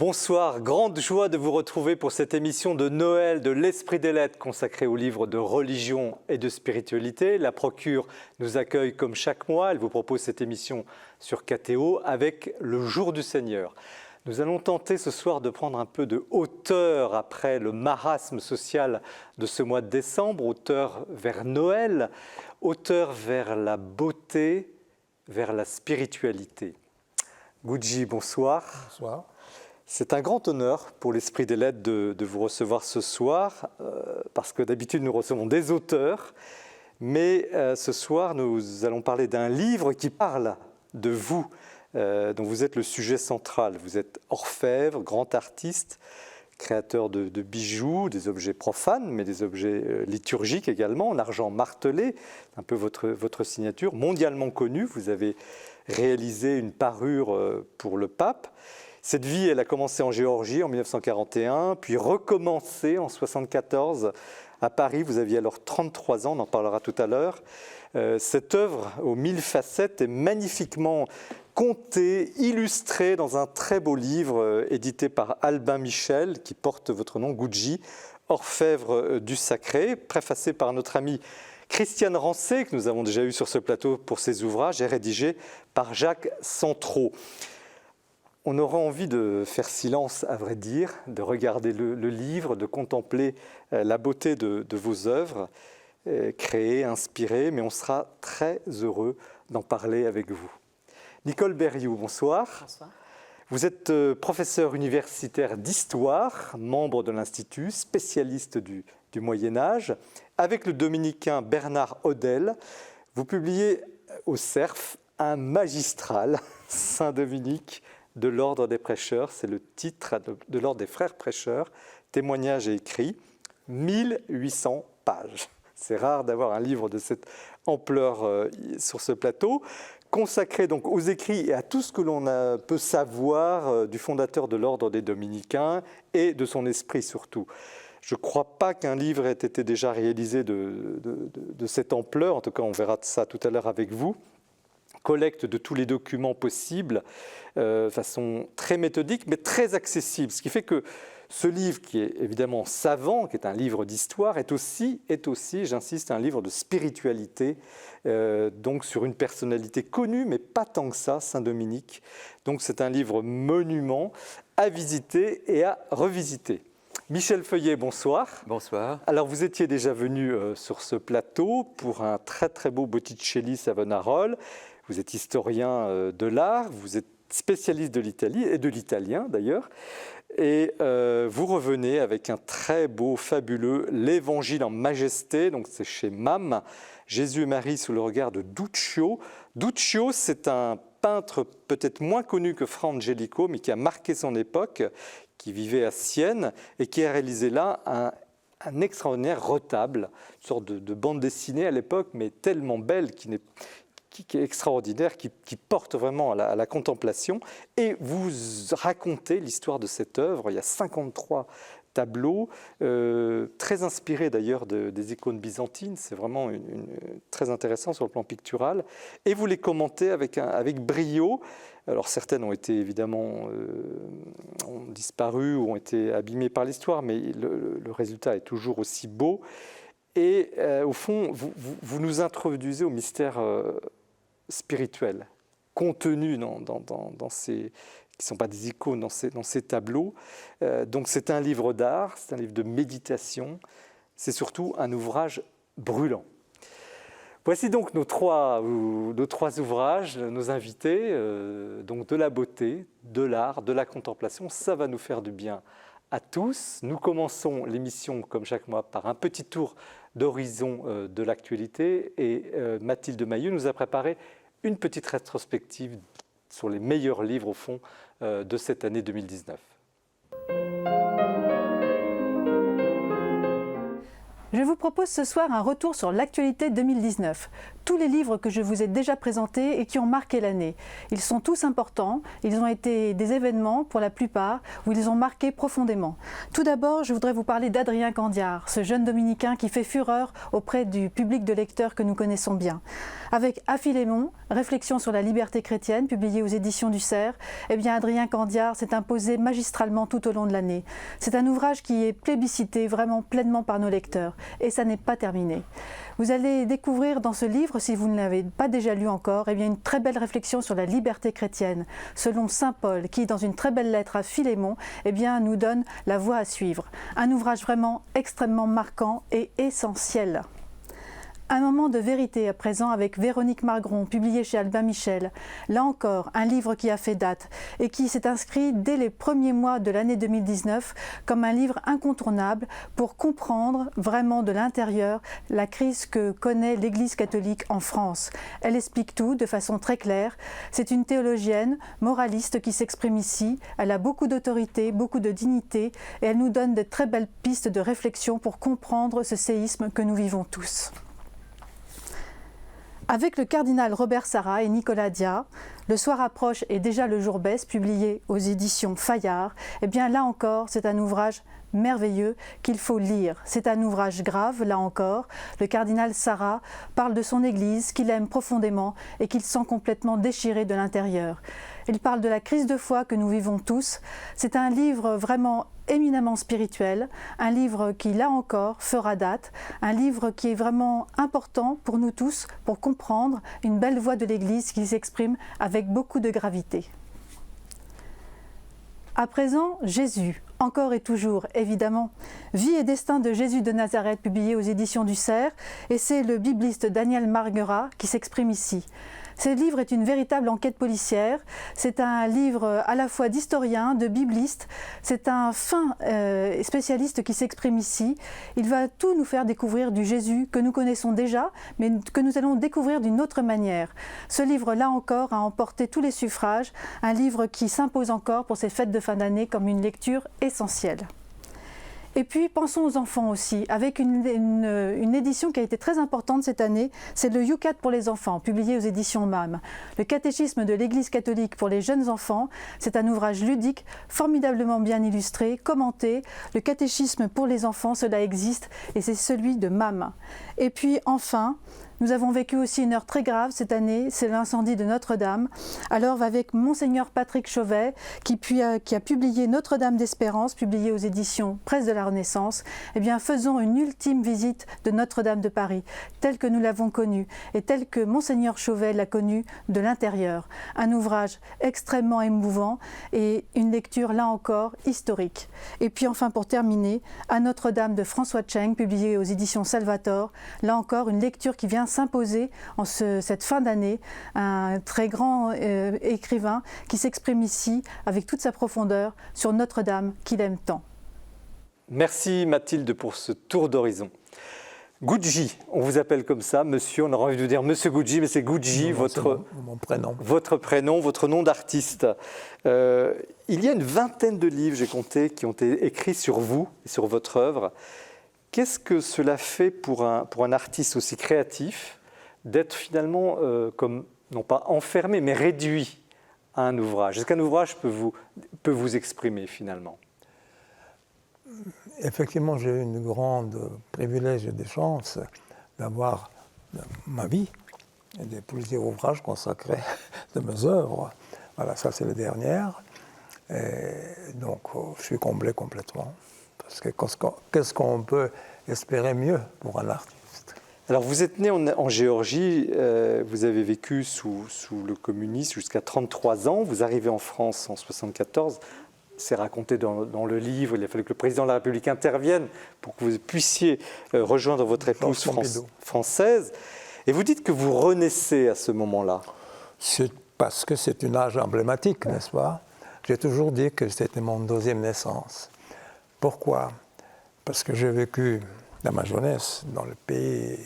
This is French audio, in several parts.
Bonsoir, grande joie de vous retrouver pour cette émission de Noël de l'Esprit des Lettres consacrée aux livres de religion et de spiritualité. La Procure nous accueille comme chaque mois, elle vous propose cette émission sur KTO avec le Jour du Seigneur. Nous allons tenter ce soir de prendre un peu de hauteur après le marasme social de ce mois de décembre, hauteur vers Noël, hauteur vers la beauté, vers la spiritualité. Guji, bonsoir. Bonsoir. C'est un grand honneur pour l'Esprit des Lettres de vous recevoir ce soir, parce que d'habitude nous recevons des auteurs, mais ce soir nous allons parler d'un livre qui parle de vous, dont vous êtes le sujet central. Vous êtes orfèvre, grand artiste, créateur de bijoux, des objets profanes, mais des objets liturgiques également, en argent martelé, un peu votre signature, mondialement connue. Vous avez réalisé une parure pour le pape. Cette vie, elle a commencé en Géorgie en 1941, puis recommencé en 1974 à Paris. Vous aviez alors 33 ans, on en parlera tout à l'heure. Cette œuvre aux 1000 facettes est magnifiquement contée, illustrée dans un très beau livre édité par Albin Michel, qui porte votre nom, Guji, orfèvre du sacré, préfacé par notre ami Christiane Rancé, que nous avons déjà eu sur ce plateau pour ses ouvrages, et rédigé par Jacques Centraux. On aura envie de faire silence, à vrai dire, de regarder le livre, de contempler la beauté de vos œuvres, créées, inspirées, mais on sera très heureux d'en parler avec vous. Nicole Berrioux, bonsoir. Bonsoir. Vous êtes professeure universitaire d'histoire, membre de l'Institut, spécialiste du Moyen-Âge. Avec le dominicain Bernard Hodel, vous publiez au CERF un magistral, Saint-Dominique, de l'Ordre des prêcheurs, c'est le titre de l'Ordre des frères prêcheurs, témoignages et écrits, 1800 pages. C'est rare d'avoir un livre de cette ampleur sur ce plateau, consacré donc aux écrits et à tout ce que l'on peut savoir du fondateur de l'Ordre des Dominicains et de son esprit surtout. Je ne crois pas qu'un livre ait été déjà réalisé de cette ampleur, en tout cas on verra ça tout à l'heure avec vous. Collecte de tous les documents possibles, de façon très méthodique, mais très accessible. Ce qui fait que ce livre, qui est évidemment savant, qui est un livre d'histoire, est aussi, j'insiste, un livre de spiritualité, donc sur une personnalité connue, mais pas tant que ça, Saint-Dominique. Donc c'est un livre monument à visiter et à revisiter. Michel Feuillet, bonsoir. Bonsoir. Alors, vous étiez déjà venu sur ce plateau pour un très très beau Botticelli Savonarole. Vous êtes historien de l'art, vous êtes spécialiste de l'Italie et de l'italien d'ailleurs. Et vous revenez avec un très beau, fabuleux L'Évangile en majesté. Donc, c'est chez MAM, Jésus et Marie sous le regard de Duccio. Duccio, c'est un peintre peut-être moins connu que Fra Angelico, mais qui a marqué son époque, qui vivait à Sienne et qui a réalisé là un extraordinaire retable, une sorte de bande dessinée à l'époque, mais tellement belle, qui est extraordinaire, qui porte vraiment à la contemplation. Et vous racontez l'histoire de cette œuvre. Il y a 53 tableaux, très inspirés d'ailleurs des icônes byzantines. C'est vraiment très intéressant sur le plan pictural. Et vous les commentez avec brio. Alors certaines ont été évidemment ont disparu ou ont été abîmées par l'histoire, mais le résultat est toujours aussi beau. Et au fond, vous nous introduisez au mystère spirituel contenu dans ces, qui ne sont pas des icônes, dans ces tableaux. Donc c'est un livre d'art, c'est un livre de méditation, c'est surtout un ouvrage brûlant. Voici donc nos trois ouvrages, nos invités, donc de la beauté, de l'art, de la contemplation. Ça va nous faire du bien à tous. Nous commençons l'émission, comme chaque mois, par un petit tour d'horizon de l'actualité. Et Mathilde Maillot nous a préparé une petite rétrospective sur les meilleurs livres, au fond, de cette année 2019. Je vous propose ce soir un retour sur l'actualité 2019. tous les livres que je vous ai déjà présentés et qui ont marqué l'année. Ils sont tous importants, ils ont été des événements pour la plupart où ils ont marqué profondément. Tout d'abord, je voudrais vous parler d'Adrien Candiard, ce jeune dominicain qui fait fureur auprès du public de lecteurs que nous connaissons bien. Avec À Philémon, Réflexion sur la liberté chrétienne, publié aux éditions du Cerf, eh bien Adrien Candiard s'est imposé magistralement tout au long de l'année. C'est un ouvrage qui est plébiscité vraiment pleinement par nos lecteurs, et ça n'est pas terminé. Vous allez découvrir dans ce livre, si vous ne l'avez pas déjà lu encore, eh bien une très belle réflexion sur la liberté chrétienne, selon saint Paul, qui dans une très belle lettre à Philémon, eh bien, nous donne la voie à suivre. Un ouvrage vraiment extrêmement marquant et essentiel. Un moment de vérité à présent avec Véronique Margron, publié chez Albin Michel. Là encore, un livre qui a fait date et qui s'est inscrit dès les premiers mois de l'année 2019 comme un livre incontournable pour comprendre vraiment de l'intérieur la crise que connaît l'Église catholique en France. Elle explique tout de façon très claire. C'est une théologienne, moraliste qui s'exprime ici. Elle a beaucoup d'autorité, beaucoup de dignité et elle nous donne de très belles pistes de réflexion pour comprendre ce séisme que nous vivons tous. Avec le cardinal Robert Sarrat et Nicolas Dia, Le soir approche et déjà le jour baisse, publié aux éditions Fayard, eh bien là encore, c'est un ouvrage merveilleux qu'il faut lire. C'est un ouvrage grave, là encore. Le cardinal Sarrat parle de son Église, qu'il aime profondément et qu'il sent complètement déchiré de l'intérieur. Il parle de la crise de foi que nous vivons tous. C'est un livre vraiment éminemment spirituel, un livre qui, là encore, fera date, un livre qui est vraiment important pour nous tous, pour comprendre une belle voix de l'Église qui s'exprime avec beaucoup de gravité. À présent, Jésus, encore et toujours, évidemment. Vie et destin de Jésus de Nazareth, publié aux éditions du Cerf, et c'est le bibliste Daniel Marguerat qui s'exprime ici. Ce livre est une véritable enquête policière. C'est un livre à la fois d'historien, de bibliste. C'est un fin spécialiste qui s'exprime ici. Il va tout nous faire découvrir du Jésus que nous connaissons déjà, mais que nous allons découvrir d'une autre manière. Ce livre-là encore a emporté tous les suffrages, un livre qui s'impose encore pour ces fêtes de fin d'année comme une lecture essentielle. Et puis, pensons aux enfants aussi, avec une édition qui a été très importante cette année, c'est le YouCat pour les enfants, publié aux éditions MAM. Le catéchisme de l'Église catholique pour les jeunes enfants, c'est un ouvrage ludique, formidablement bien illustré, commenté. Le catéchisme pour les enfants, cela existe, et c'est celui de MAM. Et puis, enfin, nous avons vécu aussi une heure très grave cette année, c'est l'incendie de Notre-Dame. Alors avec Monseigneur Patrick Chauvet, qui a publié Notre-Dame d'Espérance, publié aux éditions Presse de la Renaissance, eh bien faisons une ultime visite de Notre-Dame de Paris, telle que nous l'avons connue, et telle que Monseigneur Chauvet l'a connue de l'intérieur. Un ouvrage extrêmement émouvant et une lecture, là encore, historique. Et puis enfin, pour terminer, À Notre-Dame de François Tscheng, publié aux éditions Salvator, là encore, une lecture qui vient s'imposer en cette fin d'année, un très grand écrivain qui s'exprime ici avec toute sa profondeur sur Notre-Dame qu'il aime tant. Merci Mathilde pour ce tour d'horizon. Gucci, on vous appelle comme ça, monsieur, on a envie de vous dire monsieur Gucci, mais c'est Gucci, mon prénom. Votre prénom, votre nom d'artiste. Il y a une vingtaine de livres, j'ai compté, qui ont été écrits sur vous et sur votre œuvre. Qu'est-ce que cela fait pour un artiste aussi créatif d'être finalement, comme, non pas enfermé, mais réduit à un ouvrage? Est-ce qu'un ouvrage peut vous exprimer finalement? Effectivement, j'ai eu une grande privilège et des chances d'avoir ma vie et de plusieurs ouvrages consacrés de mes œuvres. Voilà, ça c'est le dernier. Et donc, je suis comblé complètement. Parce que qu'est-ce qu'on peut espérer mieux pour un artiste? Alors, vous êtes né en Géorgie, vous avez vécu sous le communisme jusqu'à 33 ans, vous arrivez en France en 1974, c'est raconté dans le livre, il a fallu que le président de la République intervienne pour que vous puissiez rejoindre votre épouse française. Et vous dites que vous renaissez à ce moment-là. C'est parce que c'est un âge emblématique, n'est-ce pas? J'ai toujours dit que c'était mon deuxième naissance. Pourquoi? Parce que j'ai vécu dans ma jeunesse dans le pays.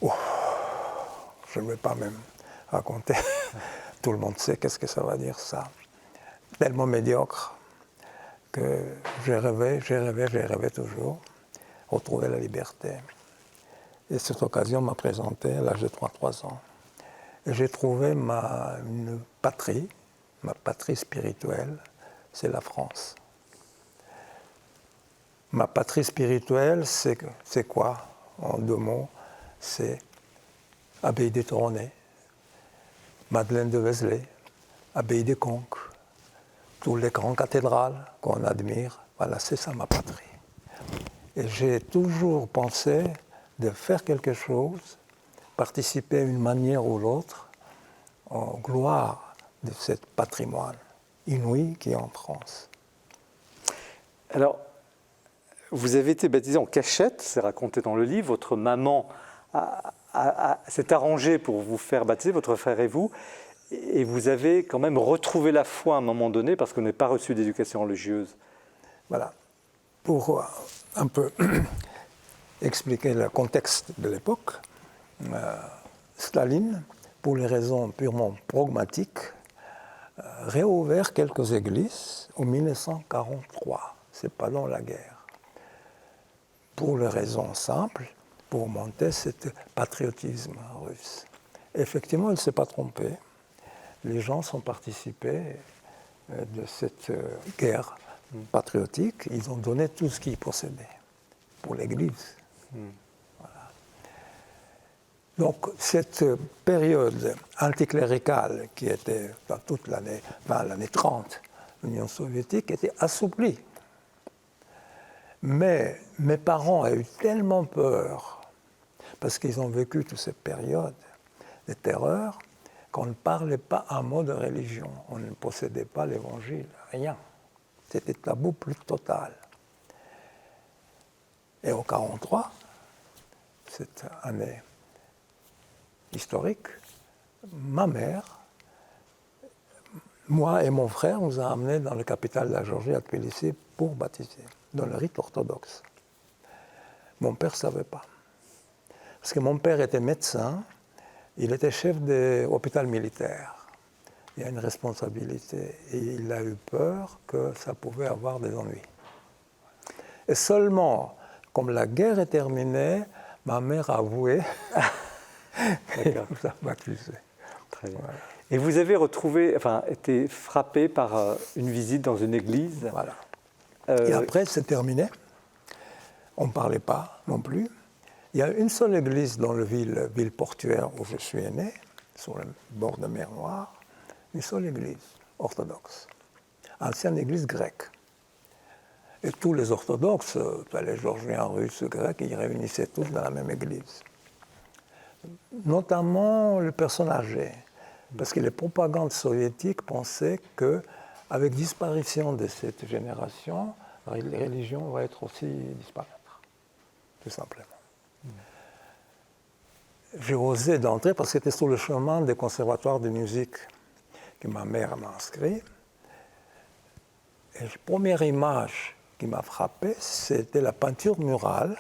Je ne vais pas même raconter. Tout le monde sait qu'est-ce que ça va dire, ça. Tellement médiocre que j'ai rêvé toujours, retrouver la liberté. Et cette occasion m'a présenté à l'âge de 33 ans. Et j'ai trouvé ma patrie spirituelle, c'est la France. Ma patrie spirituelle, c'est quoi? En 2 mots, c'est Abbaye des Tournai, Madeleine de Vézelay, Abbaye des Conques, toutes les grandes cathédrales qu'on admire. Voilà, c'est ça ma patrie. Et j'ai toujours pensé de faire quelque chose, participer d'une manière ou l'autre, en gloire de ce patrimoine inouï qui est en France. Alors, vous avez été baptisé en cachette, c'est raconté dans le livre. Votre maman s'est arrangée pour vous faire baptiser, votre frère et vous. Et vous avez quand même retrouvé la foi à un moment donné parce que vous n'avez pas reçu d'éducation religieuse. Voilà. Pour un peu expliquer le contexte de l'époque, Staline, pour les raisons purement pragmatiques, réouvert quelques églises en 1943. Ce n'est pas dans la guerre. Pour les raisons simples, pour monter ce patriotisme russe. Effectivement, il ne s'est pas trompé. Les gens ont participé de cette guerre patriotique. Ils ont donné tout ce qu'ils possédaient pour l'Église. Voilà. Donc, cette période anticléricale qui était dans toute l'année 30, l'Union soviétique était assouplie. Mais mes parents ont eu tellement peur, parce qu'ils ont vécu toute cette période de terreur, qu'on ne parlait pas un mot de religion. On ne possédait pas l'évangile, rien. C'était tabou plus total. Et en 1943, cette année historique, ma mère, moi et mon frère, nous a amenés dans la capitale de la Géorgie, à Tbilissi, pour baptiser, dans le rite orthodoxe. Mon père ne savait pas. Parce que mon père était médecin, il était chef de l'hôpital militaire. Il y a une responsabilité. Et il a eu peur que ça pouvait avoir des ennuis. Et seulement, comme la guerre est terminée, ma mère a avoué et nous a baptisés. Très bien. Voilà. Et vous avez été frappé par une visite dans une église. Voilà. Et après, c'est terminé. On ne parlait pas non plus. Il y a une seule église dans la ville portuaire où je suis né, sur le bord de mer Noire, une seule église orthodoxe, ancienne église grecque. Et tous les orthodoxes, les Géorgiens, Russes, Grecs, ils réunissaient tous dans la même église. Notamment les personnes âgées, parce que les propagandes soviétiques pensaient qu'avec disparition de cette génération, la religion va être aussi disparaître, tout simplement. J'ai osé d'entrer parce que c'était sur le chemin des conservatoires de musique que ma mère m'a inscrit. Et la première image qui m'a frappé, c'était la peinture murale.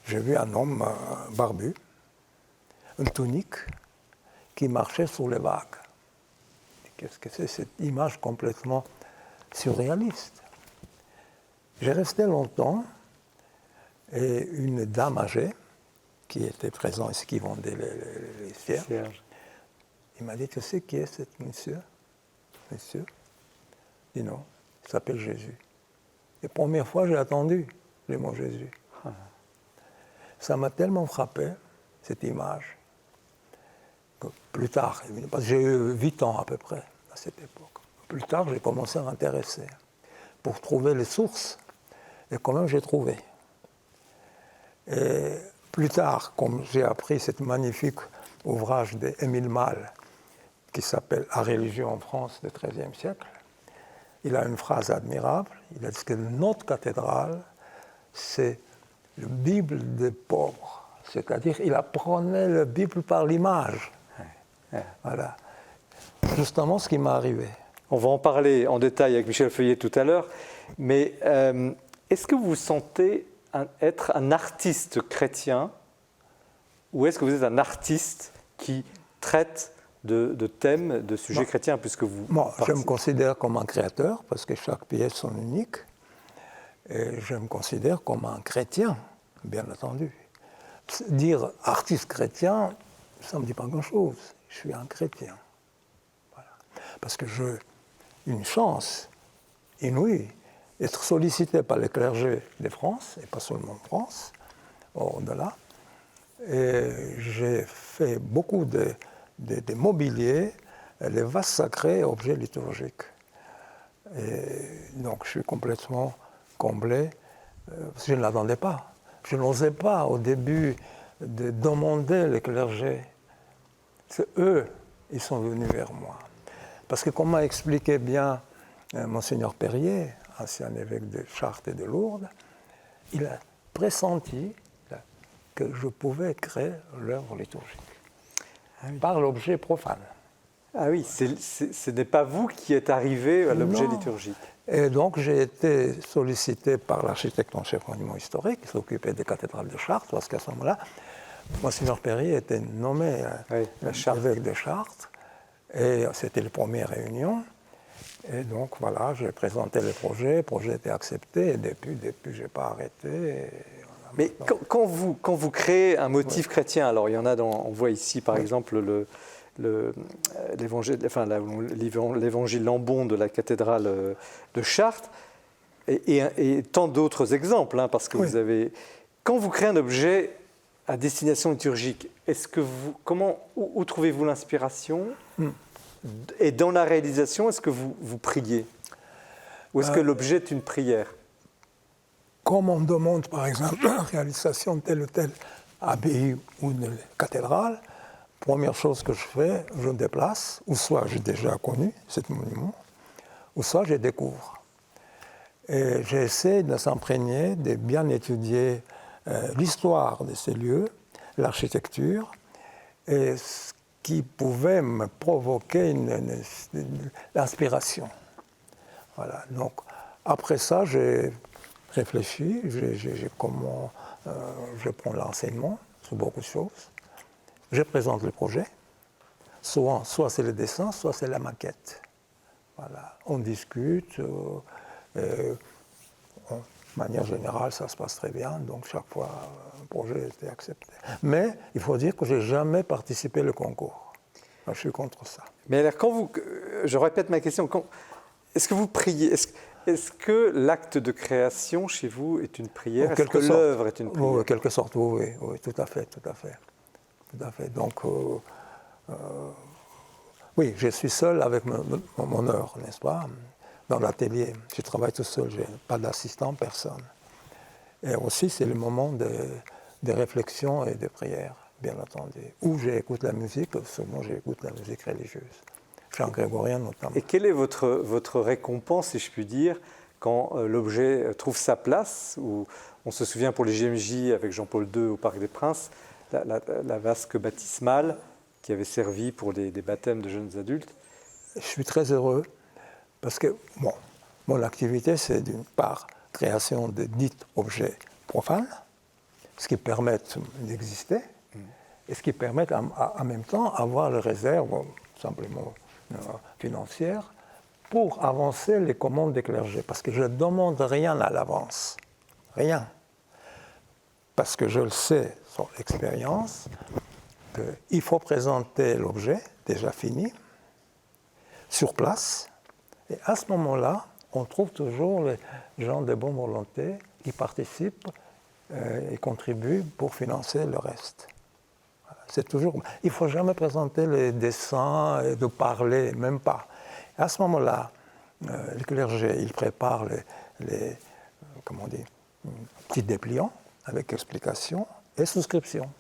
J'ai vu un homme barbu, une tunique, qui marchait sur les vagues. Qu'est-ce que c'est cette image complètement surréaliste? J'ai resté longtemps et une dame âgée qui était présente ici, qui vendait les cierges, il m'a dit, tu sais qui est ce monsieur? Monsieur? Je dis non, il s'appelle Jésus. La première fois, j'ai attendu le mot Jésus. Ça m'a tellement frappé, cette image, que plus tard, parce que j'ai eu 8 ans à peu près à cette époque, plus tard, j'ai commencé à m'intéresser pour trouver les sources, et quand même j'ai trouvé. Et plus tard, comme j'ai appris ce magnifique ouvrage d'Émile Malle, qui s'appelle « La religion en France du XIIIe siècle », il a une phrase admirable, il a dit que notre cathédrale, c'est la Bible des pauvres. C'est-à-dire qu'il apprenait la Bible par l'image. Voilà. Justement ce qui m'est arrivé. On va en parler en détail avec Michel Feuillet tout à l'heure, mais est-ce que vous vous sentez être un artiste chrétien ou est-ce que vous êtes un artiste qui traite de thèmes, de sujets chrétiens puisque vous... Moi, je me considère comme un créateur parce que chaque pièce sont uniques et je me considère comme un chrétien, bien entendu. dire artiste chrétien, ça ne me dit pas grand-chose. Je suis un chrétien. Voilà. Parce que j'ai une chance inouïe d'être sollicité par les clergés de France, et pas seulement de France, au-delà. Et j'ai fait beaucoup de mobilier, les vases sacrés, objets liturgiques. Et donc je suis complètement comblé, parce que je ne l'attendais pas. Je n'osais pas au début de demander les clergés. C'est eux, ils sont venus vers moi. Parce que comme m'a expliqué bien Monseigneur Perrier, ancien évêque de Chartres et de Lourdes, il a pressenti que je pouvais créer l'œuvre liturgique par l'objet profane. Ah oui, ce n'est pas vous qui êtes arrivé à l'objet liturgique. Et donc j'ai été sollicité par l'architecte en chef monument historique qui s'occupait des cathédrales de Chartres, parce qu'à ce moment-là, Monseigneur Perrier était nommé évêque de Chartres, et c'était les premières réunions. Et donc voilà, j'ai présenté le projet était accepté, et depuis je n'ai pas arrêté. Mais quand vous créez un motif chrétien, alors il y en a on voit ici par exemple l'évangile Lambon de la cathédrale de Chartres, et tant d'autres exemples, hein, parce que vous avez... Quand vous créez un objet à destination liturgique, où trouvez-vous l'inspiration? Et dans la réalisation, est-ce que vous priez? Ou est-ce que l'objet est une prière? Comme on demande, par exemple, la réalisation de telle ou telle abbaye ou une cathédrale, première chose que je fais, je me déplace, ou soit j'ai déjà connu ce monument, ou soit je découvre. Et j'essaie de s'imprégner, de bien étudier l'histoire de ces lieux, l'architecture, et ce qui pouvait me provoquer l'inspiration. Voilà. Donc, après ça, j'ai réfléchi, comment je prends l'enseignement sur beaucoup de choses. Je présente le projet, soit c'est le dessin, soit c'est la maquette. Voilà. On discute, de manière générale, ça se passe très bien, donc chaque fois, le projet était accepté. Mais il faut dire que je n'ai jamais participé au concours. Je suis contre ça. Mais alors, je répète ma question, est-ce que vous priez? Est-ce que l'acte de création chez vous est une prière? Est-ce que l'œuvre est une prière? Oui, en quelque sorte, oui, tout à fait. Donc, oui, je suis seul avec mon heure, n'est-ce pas, dans l'atelier. Je travaille tout seul, je n'ai pas d'assistant, personne. Et aussi, c'est le moment de réflexion et de prière, bien entendu. Où j'écoute la musique, souvent j'écoute la musique religieuse. Chant grégorien notamment. Et quelle est votre récompense, si je puis dire, quand l'objet trouve sa place, où on se souvient pour les JMJ avec Jean-Paul II au Parc des Princes, la vasque baptismale qui avait servi pour des baptêmes de jeunes adultes? Je suis très heureux parce que mon activité, c'est d'une part création de dits objets profanes, ce qui permet d'exister et ce qui permet en même temps d'avoir les réserves simplement financières pour avancer les commandes des clergés. Parce que je ne demande rien à l'avance. Rien. Parce que je le sais, sur l'expérience, qu'il faut présenter l'objet déjà fini, sur place, et à ce moment-là, on trouve toujours les gens de bonne volonté qui participent et contribuent pour financer le reste. C'est toujours... Il ne faut jamais présenter les dessins et de parler, même pas. À ce moment-là, le clergé, il prépare les petits dépliants avec explication et souscription.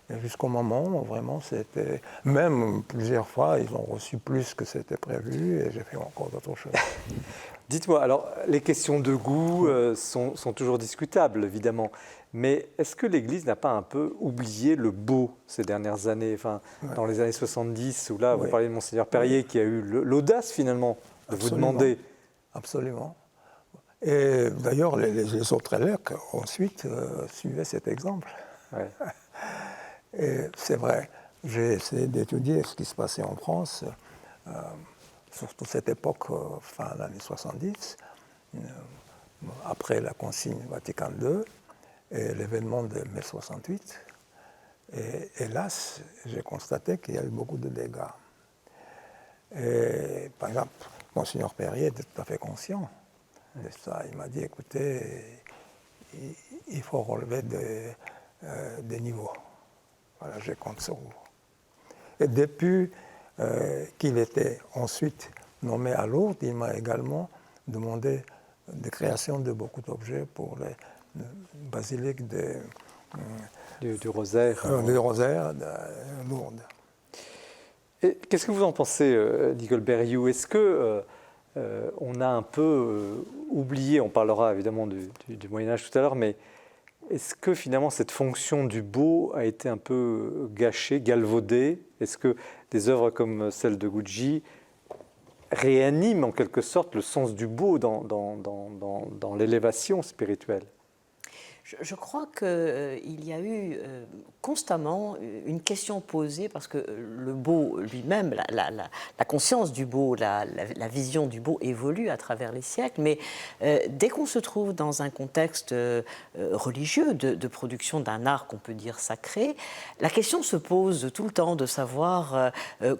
Et jusqu'au moment où vraiment c'était... Même plusieurs fois, ils ont reçu plus que c'était prévu et j'ai fait encore d'autres choses. Dites-moi, alors les questions de goût sont toujours discutables, évidemment. Mais est-ce que l'Église n'a pas un peu oublié le beau ces dernières années, enfin, dans les années 70, où là, vous parlez de Monseigneur Perrier qui a eu l'audace finalement de vous demander. Absolument. Et d'ailleurs, les autres évêques ensuite suivaient cet exemple. Ouais. Et c'est vrai, j'ai essayé d'étudier ce qui se passait en France, surtout cette époque, fin des années 70, après la consigne Vatican II. et l'événement de mai 68. Et hélas, j'ai constaté qu'il y a eu beaucoup de dégâts. Et, par exemple, Monseigneur Perrier était tout à fait conscient de ça. Il m'a dit, écoutez, il faut relever des niveaux. Voilà, je compte sur vous. Et depuis qu'il était ensuite nommé à Lourdes, il m'a également demandé de création de beaucoup d'objets pour les basiliques du Rosaire. Du Rosaire de Lourdes. Qu'est-ce que vous en pensez, Nicole Berrioux? Est-ce que on a un peu oublié, on parlera évidemment du Moyen-Âge tout à l'heure, mais est-ce que finalement cette fonction du beau a été un peu gâchée, galvaudée? Est-ce que des œuvres comme celle de Gucci réaniment en quelque sorte le sens du beau dans l'élévation spirituelle? Je crois qu'il y a eu constamment une question posée parce que le beau lui-même, la conscience du beau, la vision du beau évolue à travers les siècles, mais dès qu'on se trouve dans un contexte religieux de production d'un art qu'on peut dire sacré, la question se pose tout le temps de savoir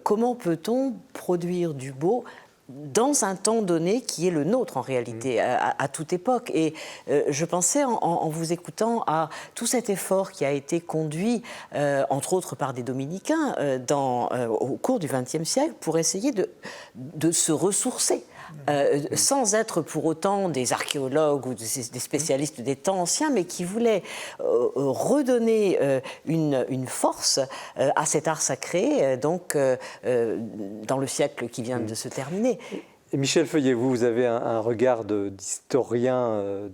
comment peut-on produire du beau dans un temps donné qui est le nôtre en réalité, à toute époque. Et je pensais en vous écoutant à tout cet effort qui a été conduit, entre autres par des dominicains, au cours du XXe siècle, pour essayer de se ressourcer. Sans être pour autant des archéologues ou des spécialistes des temps anciens, mais qui voulaient redonner une force à cet art sacré, donc dans le siècle qui vient de se terminer. Et Michel Feuillet, vous avez un regard d'historien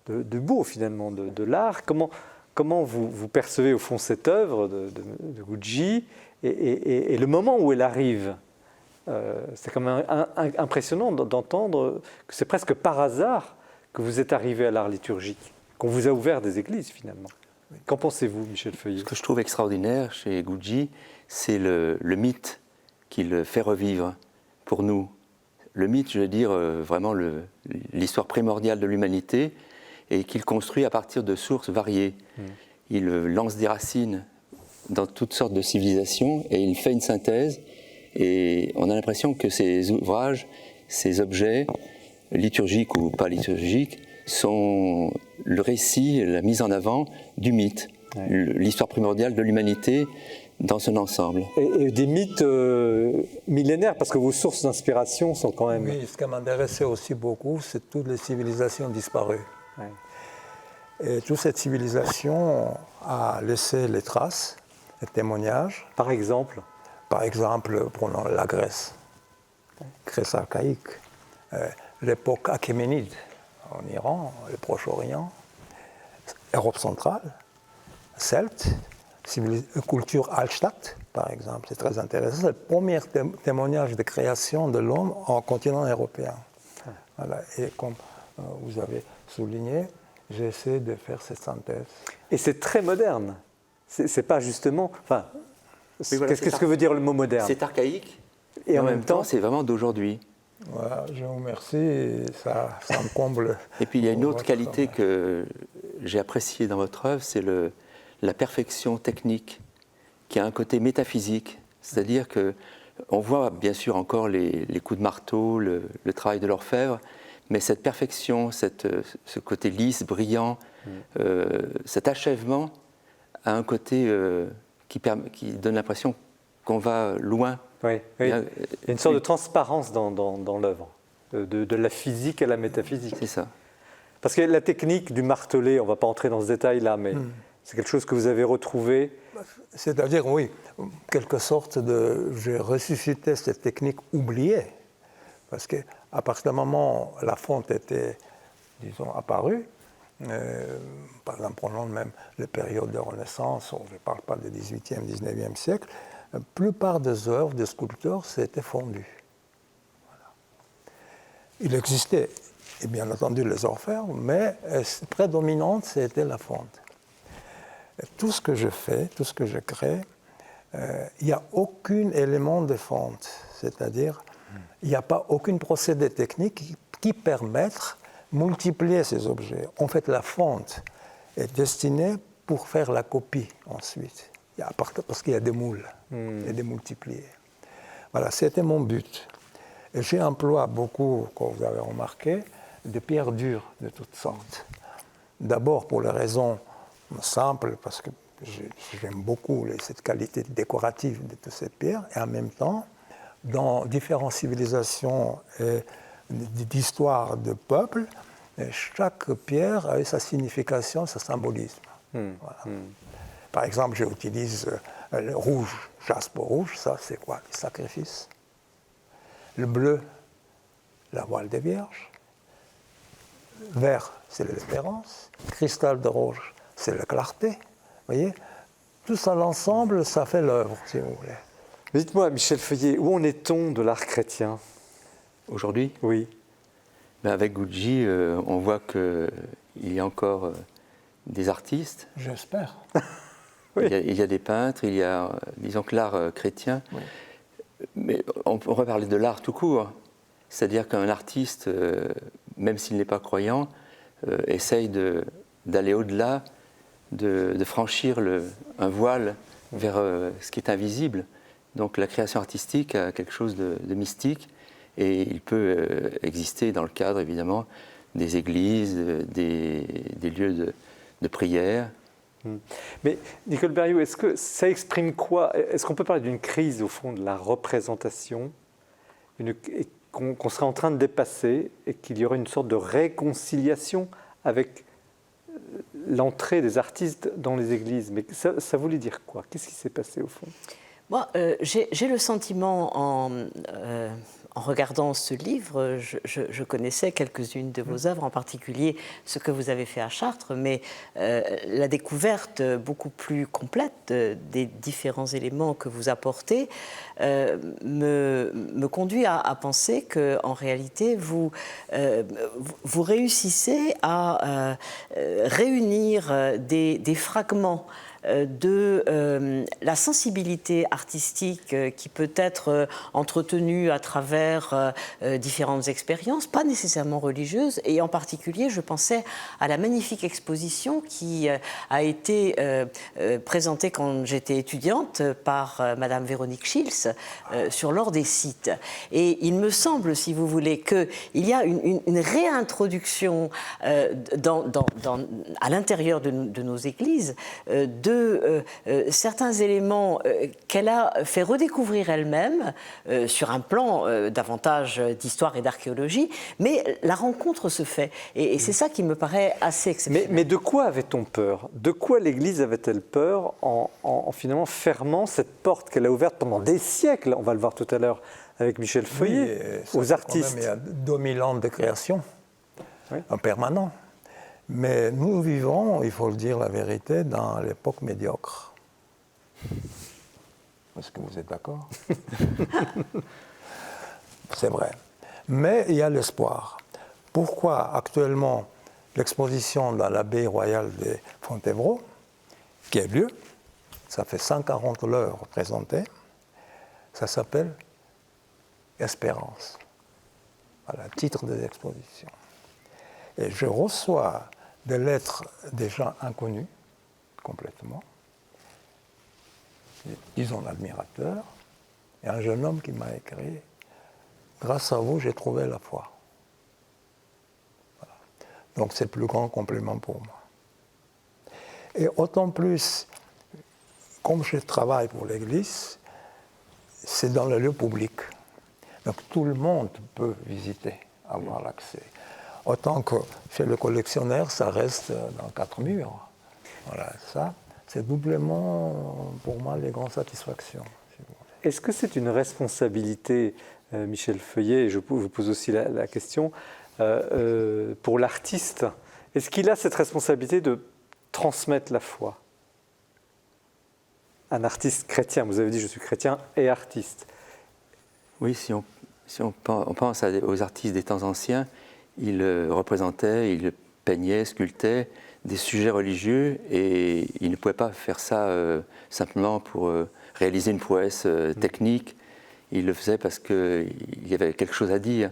de beau finalement, de l'art. Comment vous percevez au fond cette œuvre de Gucci et le moment où elle arrive? C'est quand même impressionnant d'entendre que c'est presque par hasard que vous êtes arrivé à l'art liturgique, qu'on vous a ouvert des églises finalement. Qu'en pensez-vous, Michel Feuillet? Ce que je trouve extraordinaire chez Gucci, c'est le mythe qu'il fait revivre pour nous. Le mythe, je veux dire, vraiment l'histoire primordiale de l'humanité et qu'il construit à partir de sources variées. Il lance des racines dans toutes sortes de civilisations et il fait une synthèse. Et on a l'impression que ces ouvrages, ces objets, liturgiques ou pas liturgiques, sont le récit, la mise en avant du mythe, l'histoire primordiale de l'humanité dans son ensemble. Et des mythes millénaires, parce que vos sources d'inspiration sont quand même... Oui, ce qui m'intéressait aussi beaucoup, c'est toutes les civilisations disparues. Et toute cette civilisation a laissé les traces, les témoignages. Par exemple, prenons la Grèce archaïque, l'époque achéménide en Iran, le Proche-Orient, Europe centrale, Celtes, culture Hallstatt, par exemple, c'est très intéressant. C'est le premier témoignage de création de l'homme en continent européen. Voilà. Et comme vous avez souligné, j'ai essayé de faire cette synthèse. Et c'est très moderne. C'est pas justement... Enfin, qu'est-ce que veut dire le mot moderne? C'est archaïque, et en même temps, c'est vraiment d'aujourd'hui. Voilà, je vous remercie, ça me comble. Et puis il y a une autre qualité que j'ai appréciée dans votre œuvre, c'est la perfection technique, qui a un côté métaphysique. C'est-à-dire qu'on voit bien sûr encore les coups de marteau, le travail de l'orfèvre, mais cette perfection, ce côté lisse, brillant, cet achèvement a un côté qui donne l'impression qu'on va loin. Oui. Il y a une sorte de transparence dans l'œuvre, de la physique à la métaphysique. C'est ça. Parce que la technique du martelé, on ne va pas entrer dans ce détail-là, mais c'est quelque chose que vous avez retrouvé. C'est-à-dire, oui, quelque sorte j'ai ressuscité cette technique oubliée. Parce qu'à partir du moment où la fonte était, disons, apparue, par exemple, prenons même les périodes de Renaissance, je ne parle pas du XVIIIe, XIXe siècle, la plupart des œuvres des sculpteurs s'étaient fondues. Voilà. Il existait, et bien entendu, les orfèvres, mais prédominante, c'était la fonte. Et tout ce que je fais, tout ce que je crée, il n'y a aucun élément de fonte, c'est-à-dire il n'y a pas aucun procédé technique qui permette de multiplier ces objets. En fait, la fonte est destiné pour faire la copie ensuite, parce qu'il y a des moules, et des multipliés. Voilà, c'était mon but. Et j'emploie beaucoup, comme vous avez remarqué, de pierres dures de toutes sortes. D'abord pour les raisons simples, parce que j'aime beaucoup cette qualité décorative de toutes ces pierres, et en même temps, dans différentes civilisations et d'histoires de peuples, chaque pierre a sa signification, son symbolisme. Voilà. Par exemple, j'utilise le rouge, jaspe rouge, ça c'est quoi? Le sacrifice. Le bleu, la voile des vierges. Vert, c'est l'espérance. Cristal de rouge, c'est la clarté. Vous voyez? Tout ça, l'ensemble, ça fait l'œuvre, si vous voulez. Dites-moi, Michel Feuillet, où en est-on de l'art chrétien Aujourd'hui, Oui. avec Gucci, on voit qu'il y a encore des artistes. J'espère. Oui. Il y a des peintres, il y a, disons que l'art chrétien. Oui. Mais on pourrait parler de l'art tout court. C'est-à-dire qu'un artiste, même s'il n'est pas croyant, essaye d'aller au-delà, de franchir un voile vers ce qui est invisible. Donc la création artistique a quelque chose de mystique et il peut exister dans le cadre, évidemment, des églises, des lieux de prière. Mais Nicole Berriot, est-ce que ça exprime quoi? Est-ce qu'on peut parler d'une crise, au fond, de la représentation qu'on serait en train de dépasser et qu'il y aurait une sorte de réconciliation avec l'entrée des artistes dans les églises? Mais ça voulait dire quoi? Qu'est-ce qui s'est passé, au fond? Moi, j'ai le sentiment, en regardant ce livre, je connaissais quelques-unes de vos œuvres, en particulier ce que vous avez fait à Chartres, mais la découverte beaucoup plus complète des différents éléments que vous apportez me conduit à penser qu'en réalité, vous réussissez à réunir des fragments de la sensibilité artistique qui peut être entretenue à travers différentes expériences, pas nécessairement religieuses, et en particulier, je pensais à la magnifique exposition qui a été présentée quand j'étais étudiante par Madame Véronique Schils sur l'or des sites. Et il me semble, si vous voulez, qu'il y a une réintroduction à l'intérieur de nos églises de certains éléments qu'elle a fait redécouvrir elle-même sur un plan davantage d'histoire et d'archéologie, mais la rencontre se fait. Et c'est ça qui me paraît assez exceptionnel. Mais de quoi avait-on peur? De quoi l'Église avait-elle peur en finalement fermant cette porte qu'elle a ouverte pendant des siècles, on va le voir tout à l'heure avec Michel Feuillet, aux artistes? Il y a 2000 ans de création, oui, en permanent. Mais nous vivons, il faut le dire la vérité, dans l'époque médiocre. Est-ce que vous êtes d'accord? C'est vrai. Mais il y a l'espoir. Pourquoi actuellement l'exposition dans l'abbaye royale de Fontevraud, qui a lieu, ça fait 140 œuvres représentées, ça s'appelle Espérance. Voilà, titre des expositions. Et je reçois des lettres des gens inconnus, complètement, disons admirateurs, et un jeune homme qui m'a écrit « Grâce à vous, j'ai trouvé la foi ». Voilà. Donc c'est le plus grand compliment pour moi. Et autant plus, comme je travaille pour l'Église, c'est dans le lieu public. Donc tout le monde peut visiter, avoir l'accès. Autant que chez le collectionneur, ça reste dans 4 murs. Voilà, ça, c'est doublement pour moi les grandes satisfactions. Si Est-ce que c'est une responsabilité, Michel Feuillet, et je vous pose aussi la question, pour l'artiste? Est-ce qu'il a cette responsabilité de transmettre la foi? Un artiste chrétien, vous avez dit je suis chrétien et artiste. Oui, si on pense aux artistes des temps anciens, ils représentaient, ils peignaient, sculptaient des sujets religieux et ils ne pouvaient pas faire ça simplement pour réaliser une prouesse technique. Ils le faisaient parce qu'il y avait quelque chose à dire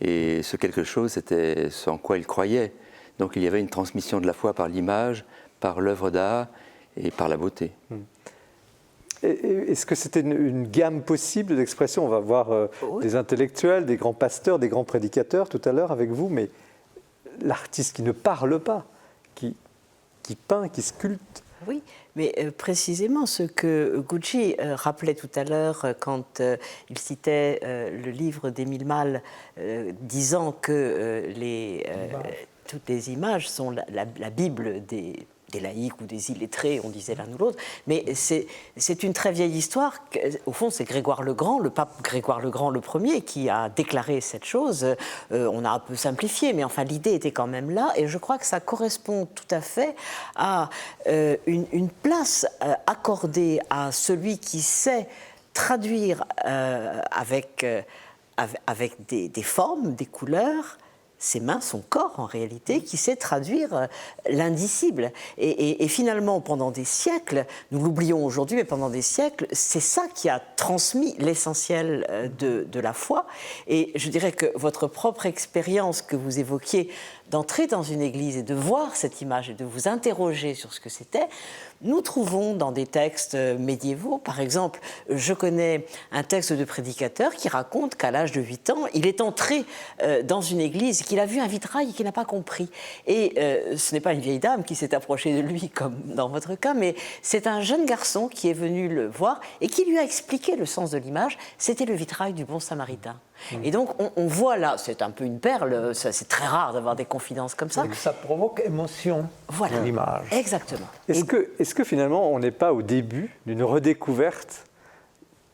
et ce quelque chose, c'était ce en quoi ils croyaient. Donc il y avait une transmission de la foi par l'image, par l'œuvre d'art et par la beauté. Est-ce que c'était une gamme possible d'expression? On va voir des intellectuels, des grands pasteurs, des grands prédicateurs tout à l'heure avec vous, mais l'artiste qui ne parle pas, qui peint, qui sculpte. Oui, mais précisément ce que Gucci rappelait tout à l'heure quand il citait le livre d'Émile Malle disant que toutes les images sont la Bible des laïcs ou des illettrés, on disait l'un ou l'autre, mais c'est une très vieille histoire. Au fond, c'est Grégoire le Grand, le pape Grégoire le Grand le premier, qui a déclaré cette chose. On a un peu simplifié, mais enfin l'idée était quand même là, et je crois que ça correspond tout à fait à une place accordée à celui qui sait traduire avec des formes, des couleurs, ses mains, son corps en réalité, qui sait traduire l'indicible. Et finalement, pendant des siècles, nous l'oublions aujourd'hui, mais pendant des siècles, c'est ça qui a transmis l'essentiel de la foi. Et je dirais que votre propre expérience que vous évoquiez d'entrer dans une église et de voir cette image et de vous interroger sur ce que c'était, nous trouvons dans des textes médiévaux, par exemple, je connais un texte de prédicateur qui raconte qu'à l'âge de 8 ans, il est entré dans une église, qu'il a vu un vitrail et qu'il n'a pas compris. Et ce n'est pas une vieille dame qui s'est approchée de lui, comme dans votre cas, mais c'est un jeune garçon qui est venu le voir et qui lui a expliqué le sens de l'image. C'était le vitrail du bon samaritain. Et donc, on voit là, c'est un peu une perle, c'est très rare d'avoir des confidences comme ça. Ça provoque émotion, voilà, l'image. Exactement. Est-ce que finalement, on n'est pas au début d'une redécouverte,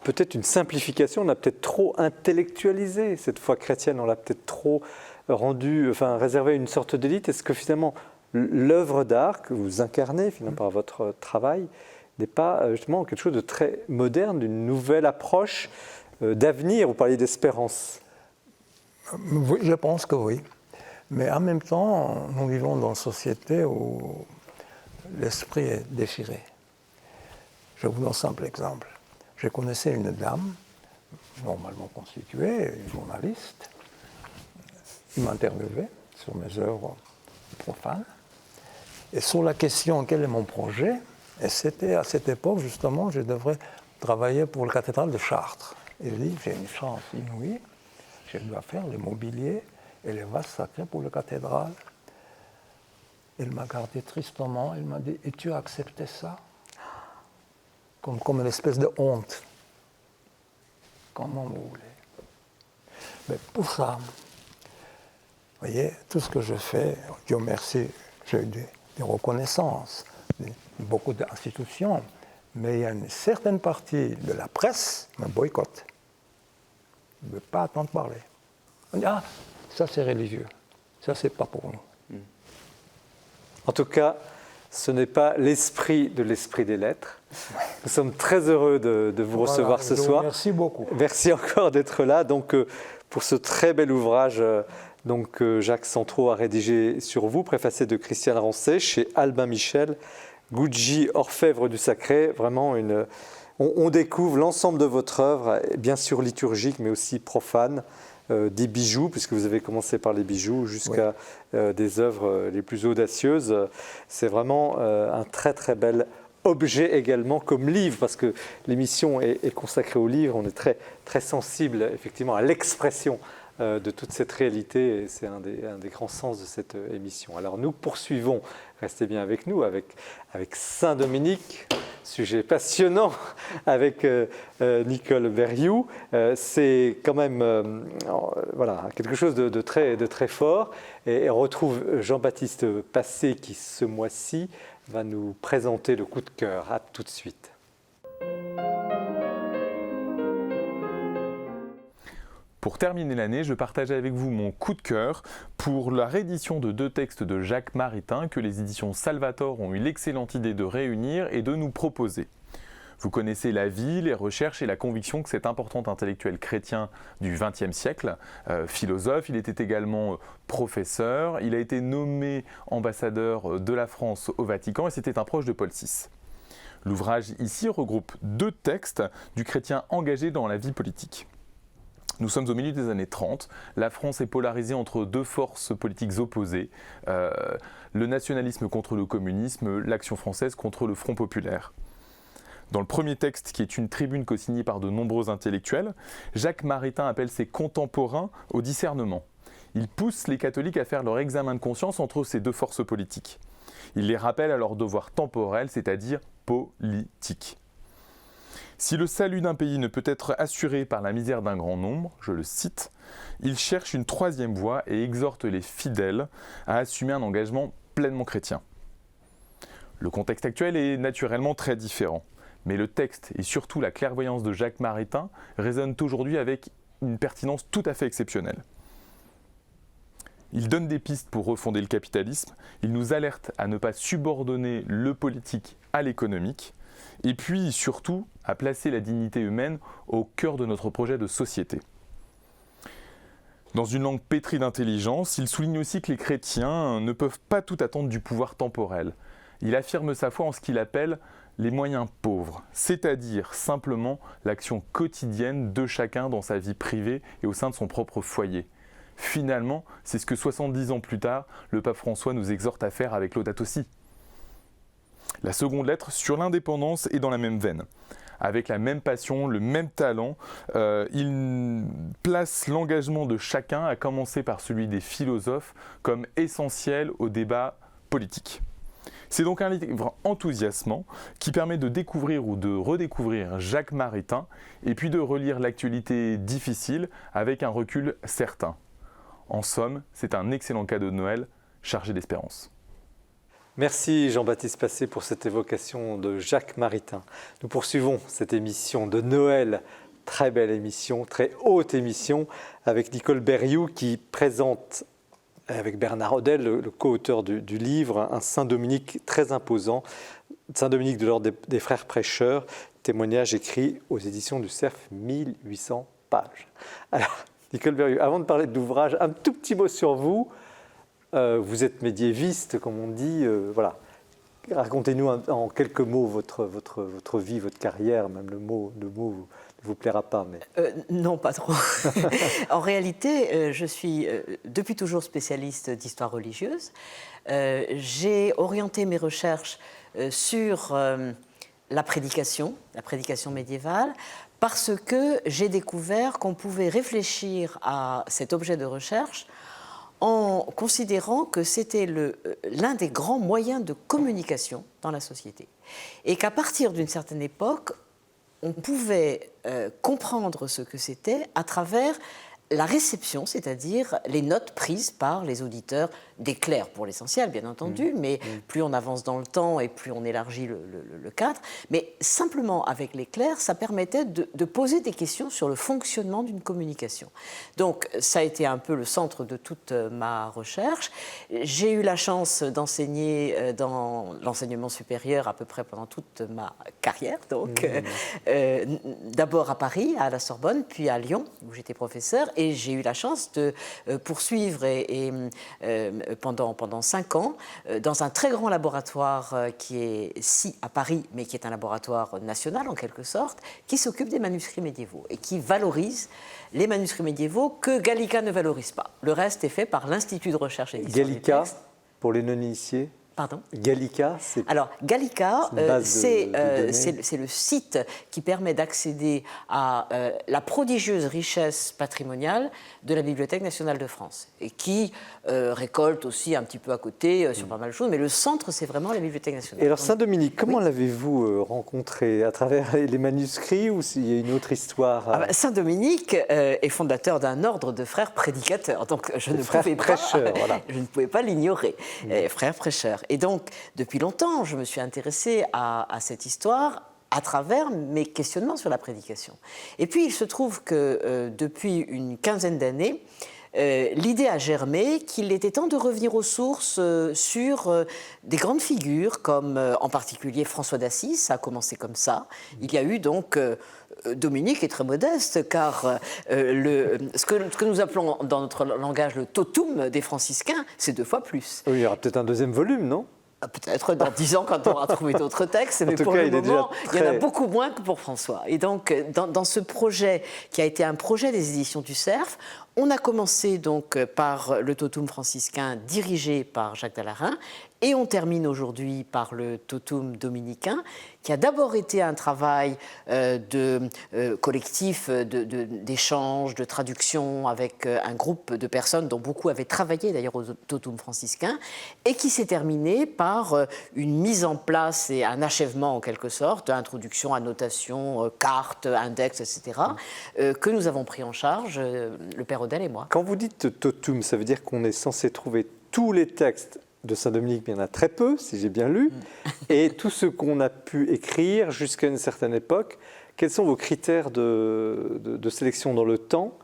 peut-être une simplification, on a peut-être trop intellectualisé cette foi chrétienne, on l'a peut-être trop réservé à une sorte d'élite. Est-ce que finalement, l'œuvre d'art que vous incarnez finalement par votre travail n'est pas justement quelque chose de très moderne, d'une nouvelle approche d'avenir? Vous parliez d'espérance. Oui, je pense que oui. Mais en même temps, nous vivons dans une société où l'esprit est déchiré. Je vous donne un simple exemple. Je connaissais une dame, normalement constituée, une journaliste. Il m'interviewait sur mes œuvres profanes. Et sur la question quel est mon projet, et c'était à cette époque, justement, je devrais travailler pour la cathédrale de Chartres. Et je dis, j'ai une chance inouïe, je dois faire le mobilier et les vases sacrés pour la cathédrale. Elle m'a regardé tristement, elle m'a dit, et tu as accepté ça? Comme une espèce de honte. Comment vous voulez? Mais pour ça, vous voyez, tout ce que je fais, Dieu merci, j'ai eu des reconnaissances, beaucoup d'institutions, mais il y a une certaine partie de la presse qui me boycotte. Je ne veux pas entendre parler. On dit, ah, ça c'est religieux, ça c'est pas pour nous. En tout cas, ce n'est pas l'esprit des lettres. Nous sommes très heureux de vous recevoir ce soir. Merci beaucoup. Merci encore d'être là. Donc, pour ce très bel ouvrage que Jacques Centraux a rédigé sur vous, préfacé de Christiane Rancé, chez Albin Michel, Gucci, orfèvre du sacré. Vraiment, on découvre l'ensemble de votre œuvre, bien sûr liturgique, mais aussi profane. Des bijoux, puisque vous avez commencé par les bijoux, jusqu'à des œuvres les plus audacieuses. C'est vraiment un très très bel objet également comme livre, parce que l'émission est consacrée au livre. On est très, très sensible effectivement à l'expression de toute cette réalité, et c'est un des grands sens de cette émission. Alors nous poursuivons, restez bien avec nous, avec Saint-Dominique, sujet passionnant avec Nicole Berrioux. C'est quand même quelque chose de très fort. Et on retrouve Jean-Baptiste Passé qui, ce mois-ci, va nous présenter le coup de cœur. À tout de suite. Pour terminer l'année, je partage avec vous mon coup de cœur pour la réédition de 2 textes de Jacques Maritain que les éditions Salvator ont eu l'excellente idée de réunir et de nous proposer. Vous connaissez la vie, les recherches et la conviction que cet important intellectuel chrétien du XXe siècle, philosophe, il était également professeur, il a été nommé ambassadeur de la France au Vatican et c'était un proche de Paul VI. L'ouvrage ici regroupe 2 textes du chrétien engagé dans la vie politique. Nous sommes au milieu des années 30. La France est polarisée entre deux forces politiques opposées, le nationalisme contre le communisme, l'Action française contre le Front populaire. Dans le premier texte, qui est une tribune co-signée par de nombreux intellectuels, Jacques Maritain appelle ses contemporains au discernement. Il pousse les catholiques à faire leur examen de conscience entre ces deux forces politiques. Il les rappelle à leur devoir temporel, c'est-à-dire politique. Si le salut d'un pays ne peut être assuré par la misère d'un grand nombre, je le cite, il cherche une troisième voie et exhorte les fidèles à assumer un engagement pleinement chrétien. Le contexte actuel est naturellement très différent, mais le texte et surtout la clairvoyance de Jacques Maritain résonnent aujourd'hui avec une pertinence tout à fait exceptionnelle. Il donne des pistes pour refonder le capitalisme, il nous alerte à ne pas subordonner le politique à l'économique, et puis surtout à placer la dignité humaine au cœur de notre projet de société. Dans une langue pétrie d'intelligence, il souligne aussi que les chrétiens ne peuvent pas tout attendre du pouvoir temporel. Il affirme sa foi en ce qu'il appelle les moyens pauvres, c'est-à-dire simplement l'action quotidienne de chacun dans sa vie privée et au sein de son propre foyer. Finalement, c'est ce que 70 ans plus tard, le pape François nous exhorte à faire avec Laudato Si. La seconde lettre sur l'indépendance est dans la même veine. Avec la même passion, le même talent, il place l'engagement de chacun, à commencer par celui des philosophes, comme essentiel au débat politique. C'est donc un livre enthousiasmant qui permet de découvrir ou de redécouvrir Jacques Maritain et puis de relire l'actualité difficile avec un recul certain. En somme, c'est un excellent cadeau de Noël chargé d'espérance. Merci Jean-Baptiste Passé pour cette évocation de Jacques Maritain. Nous poursuivons cette émission de Noël, très belle émission, très haute émission, avec Nicole Berrioux qui présente, avec Bernard Odel, le co-auteur du livre, un Saint-Dominique très imposant, Saint-Dominique de l'ordre des frères prêcheurs, témoignage écrit aux éditions du Cerf, 1800 pages. Alors, Nicole Berrioux, avant de parler de l'ouvrage, un tout petit mot sur vous. Vous êtes médiéviste, comme on dit. Voilà. Racontez-nous en quelques mots votre vie, votre carrière. Même le mot ne vous plaira pas. Mais... Non, pas trop. En réalité, je suis depuis toujours spécialiste d'histoire religieuse. J'ai orienté mes recherches sur la prédication médiévale, parce que j'ai découvert qu'on pouvait réfléchir à cet objet de recherche en considérant que c'était l'un des grands moyens de communication dans la société. Et qu'à partir d'une certaine époque, on pouvait comprendre ce que c'était à travers la réception, c'est-à-dire les notes prises par les auditeurs, des clercs pour l'essentiel, bien entendu, mais plus on avance dans le temps et plus on élargit le cadre. Mais simplement avec les clercs, ça permettait de poser des questions sur le fonctionnement d'une communication. Donc ça a été un peu le centre de toute ma recherche. J'ai eu la chance d'enseigner dans l'enseignement supérieur à peu près pendant toute ma carrière. Donc d'abord à Paris, à la Sorbonne, puis à Lyon, où j'étais professeur. Et j'ai eu la chance de poursuivre pendant 5 ans dans un très grand laboratoire qui est ici à Paris, mais qui est un laboratoire national en quelque sorte, qui s'occupe des manuscrits médiévaux et qui valorise les manuscrits médiévaux que Gallica ne valorise pas. Le reste est fait par l'Institut de recherche et d'histoire du texte. Gallica, pour les non-initiés. Pardon ? Gallica, c'est... Alors, Gallica, c'est le site qui permet d'accéder à la prodigieuse richesse patrimoniale de la Bibliothèque nationale de France et qui récolte aussi un petit peu à côté sur pas mal de choses, mais le centre, c'est vraiment la Bibliothèque nationale. Et alors, Saint-Dominique, comment l'avez-vous rencontré ? À travers les manuscrits ou s'il y a une autre histoire Saint-Dominique est fondateur d'un ordre de frères prédicateurs, donc je ne pouvais pas l'ignorer, frères prêcheurs. Et donc, depuis longtemps, je me suis intéressée à cette histoire à travers mes questionnements sur la prédication. Et puis, il se trouve que depuis une quinzaine d'années, l'idée a germé qu'il était temps de revenir aux sources sur des grandes figures, comme en particulier François d'Assise. Ça a commencé comme ça. Il y a eu donc... Dominique est très modeste, car ce que nous appelons dans notre langage le totum des franciscains, c'est 2 fois plus. Oui, il y aura peut-être un deuxième volume, non ? Peut-être dans 10 ans, quand on aura trouvé d'autres textes, mais pour le moment, il y en a beaucoup moins que pour François. Et donc, dans ce projet, qui a été un projet des éditions du Cerf, on a commencé donc par le Totum franciscain dirigé par Jacques Dallarin, et on termine aujourd'hui par le Totum dominicain, qui a d'abord été un travail collectif d'échange, de traduction avec un groupe de personnes dont beaucoup avaient travaillé d'ailleurs au Totum franciscain, et qui s'est terminé par une mise en place et un achèvement en quelque sorte, introduction, annotation, carte, index, etc., que nous avons pris en charge, le père Odel et moi. Quand vous dites Totum, ça veut dire qu'on est censé trouver tous les textes de Saint-Dominique, mais il y en a très peu, si j'ai bien lu, et tout ce qu'on a pu écrire jusqu'à une certaine époque. Quels sont vos critères de sélection dans le temps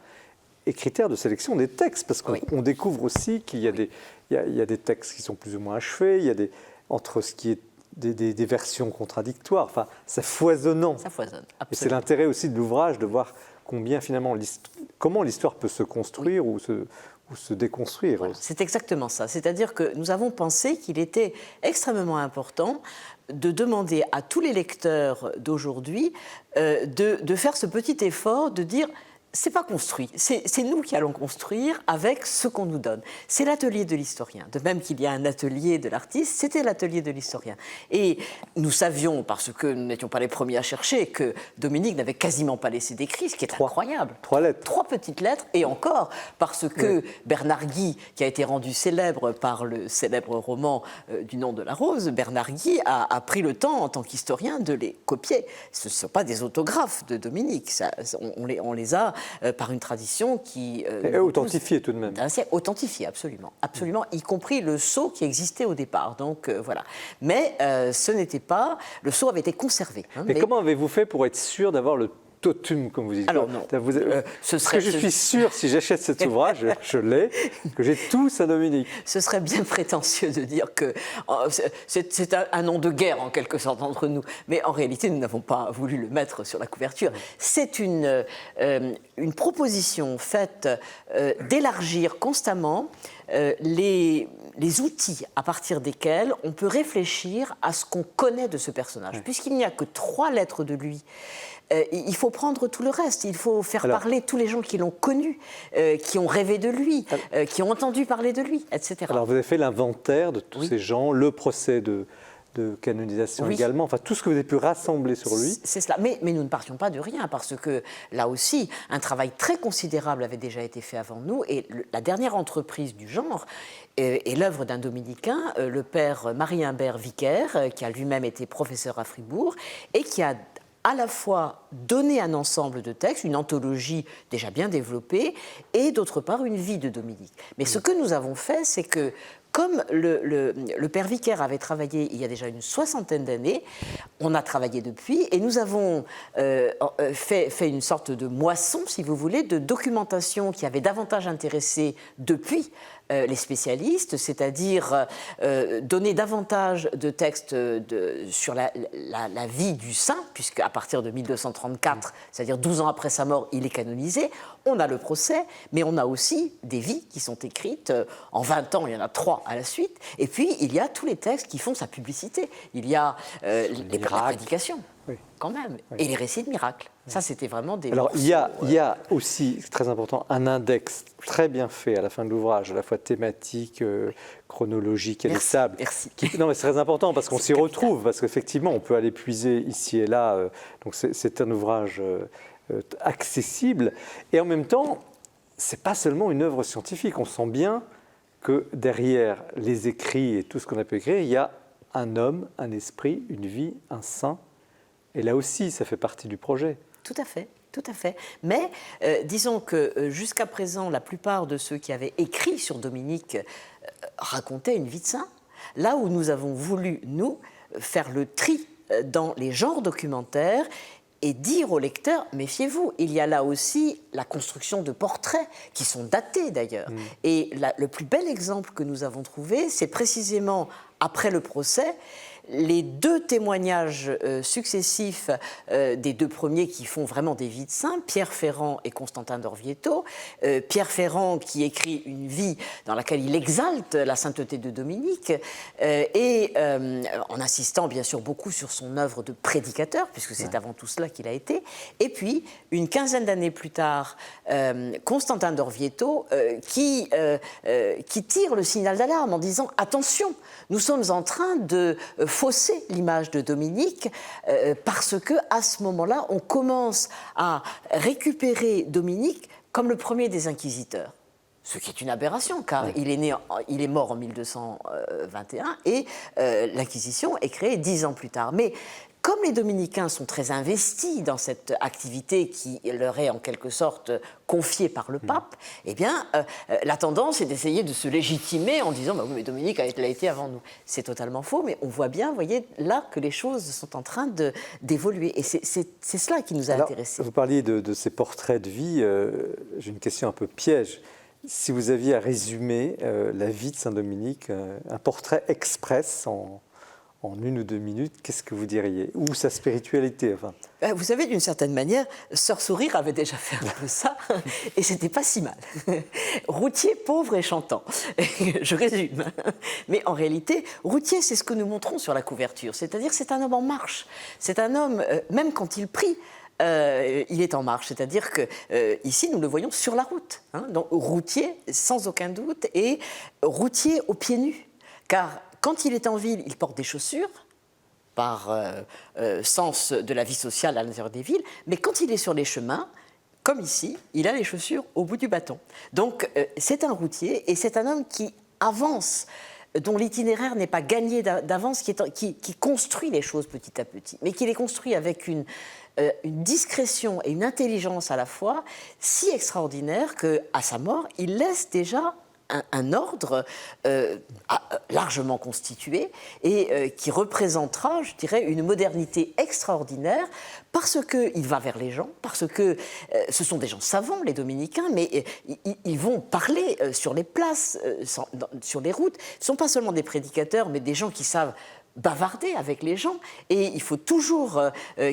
et critères de sélection des textes? Parce qu'on découvre aussi qu'il y a des textes qui sont plus ou moins achevés, il y a entre ce qui est des versions contradictoires, enfin, c'est foisonnant. Ça foisonne, absolument. Et c'est l'intérêt aussi de l'ouvrage, de voir comment l'histoire peut se construire ou se déconstruire. Voilà, c'est exactement ça. C'est-à-dire que nous avons pensé qu'il était extrêmement important de demander à tous les lecteurs d'aujourd'hui de faire ce petit effort de dire c'est pas construit, c'est nous qui allons construire avec ce qu'on nous donne. C'est l'atelier de l'historien. De même qu'il y a un atelier de l'artiste, c'était l'atelier de l'historien. Et nous savions, parce que nous n'étions pas les premiers à chercher, que Dominique n'avait quasiment pas laissé d'écrit, ce qui est incroyable. 3 lettres. 3 petites lettres, et encore, parce que Bernard Guy, qui a été rendu célèbre par le célèbre roman du nom de la rose, Bernard Guy a pris le temps, en tant qu'historien, de les copier. Ce ne sont pas des autographes de Dominique, on les a par une tradition qui... authentifiée tout de même. Authentifiée, absolument. Absolument, y compris le sceau qui existait au départ. Donc voilà. Mais ce n'était pas... Le sceau avait été conservé. Mais comment avez-vous fait pour être sûr d'avoir le totum, comme vous dites? Alors non. Parce que je suis sûr, si j'achète cet ouvrage, je l'ai, que j'ai tout Saint-Dominique. Ce serait bien prétentieux de dire que c'est un nom de guerre, en quelque sorte, entre nous. Mais en réalité, nous n'avons pas voulu le mettre sur la couverture. C'est une proposition faite d'élargir constamment les outils à partir desquels on peut réfléchir à ce qu'on connaît de ce personnage. Puisqu'il n'y a que 3 lettres de lui, il faut prendre tout le reste. Il faut faire parler tous les gens qui l'ont connu, qui ont rêvé de lui, qui ont entendu parler de lui, etc. Alors vous avez fait l'inventaire de tous ces gens, le procès de canonisation également, enfin tout ce que vous avez pu rassembler sur lui. C'est cela, mais nous ne partions pas de rien, parce que là aussi, un travail très considérable avait déjà été fait avant nous, et la dernière entreprise du genre est l'œuvre d'un dominicain, le père Marie-Imbert Vicaire, qui a lui-même été professeur à Fribourg, et qui a à la fois donner un ensemble de textes, une anthologie déjà bien développée, et d'autre part une vie de Dominique. Mais ce que nous avons fait, c'est que comme le père Vicaire avait travaillé il y a déjà une 60aine d'années, on a travaillé depuis, et nous avons fait une sorte de moisson, si vous voulez, de documentation qui avait davantage intéressé depuis les spécialistes, c'est-à-dire donner davantage de textes sur la vie du saint, puisqu'à partir de 1234, c'est-à-dire 12 ans après sa mort, il est canonisé. On a le procès, mais on a aussi des vies qui sont écrites. En 20 ans, il y en a 3 à la suite. Et puis, il y a tous les textes qui font sa publicité. Il y a les prédications, quand même, et les récits de miracles. Ça, c'était vraiment des... Alors, il y a aussi, c'est très important, un index très bien fait à la fin de l'ouvrage, à la fois thématique, chronologique et lissable. Merci. Non, mais c'est très important parce qu'on s'y retrouve, parce qu'effectivement, on peut aller puiser ici et là. Donc, c'est un ouvrage accessible. Et en même temps, ce n'est pas seulement une œuvre scientifique. On sent bien que derrière les écrits et tout ce qu'on a pu écrire, il y a un homme, un esprit, une vie, un saint. Et là aussi, ça fait partie du projet. Tout à fait. Tout à fait. Mais disons que jusqu'à présent, la plupart de ceux qui avaient écrit sur Dominique racontaient une vie de saint. Là où nous avons voulu, nous, faire le tri dans les genres documentaires et dire aux lecteurs, méfiez-vous, il y a là aussi la construction de portraits qui sont datés d'ailleurs. Et le plus bel exemple que nous avons trouvé, c'est précisément après le procès, les deux témoignages successifs des deux premiers qui font vraiment des vies de saints, Pierre Ferrand et Constantin d'Orvieto. Pierre Ferrand qui écrit une vie dans laquelle il exalte la sainteté de Dominique en insistant bien sûr beaucoup sur son œuvre de prédicateur, puisque c'est avant tout cela qu'il a été. Et puis, une quinzaine d'années plus tard, Constantin d'Orvieto qui tire le signal d'alarme en disant « Attention, nous sommes en train de fausser l'image de Dominique parce qu'à ce moment-là, on commence à récupérer Dominique comme le premier des inquisiteurs. » Ce qui est une aberration, car il est mort en 1221 et l'Inquisition est créée 10 ans plus tard. Mais comme les dominicains sont très investis dans cette activité qui leur est en quelque sorte confiée par le pape, eh bien, la tendance est d'essayer de se légitimer en disant bah oui, mais Dominique l'a été avant nous. C'est totalement faux, mais on voit bien, vous voyez, là que les choses sont en train d'évoluer. Et c'est cela qui nous a intéressés. Vous parliez de ces portraits de vie. J'ai une question un peu piège. Si vous aviez à résumer la vie de Saint-Dominique, un portrait express en 1 ou 2 minutes, qu'est-ce que vous diriez? Ou sa spiritualité, enfin. Vous savez, d'une certaine manière, Sœur Sourire avait déjà fait un peu ça, et c'était pas si mal. Routier, pauvre et chantant. Je résume. Mais en réalité, Routier, c'est ce que nous montrons sur la couverture. C'est-à-dire, c'est un homme en marche. C'est un homme, même quand il prie, il est en marche, c'est-à-dire que ici nous le voyons sur la route, hein, donc routier sans aucun doute et routier aux pieds nus, car quand il est en ville, il porte des chaussures par sens de la vie sociale à l'intérieur des villes, mais quand il est sur les chemins, comme ici, il a les chaussures au bout du bâton. Donc c'est un routier et c'est un homme qui avance, dont l'itinéraire n'est pas gagné d'avance, qui construit les choses petit à petit, mais qui les construit avec une discrétion et une intelligence à la fois si extraordinaire qu'à sa mort, il laisse déjà un ordre largement constitué et qui représentera, je dirais, une modernité extraordinaire parce qu'il va vers les gens, parce que ce sont des gens savants, les dominicains, mais ils vont parler sur les places, sur les routes. Ce ne sont pas seulement des prédicateurs, mais des gens qui savent bavarder avec les gens et il faut toujours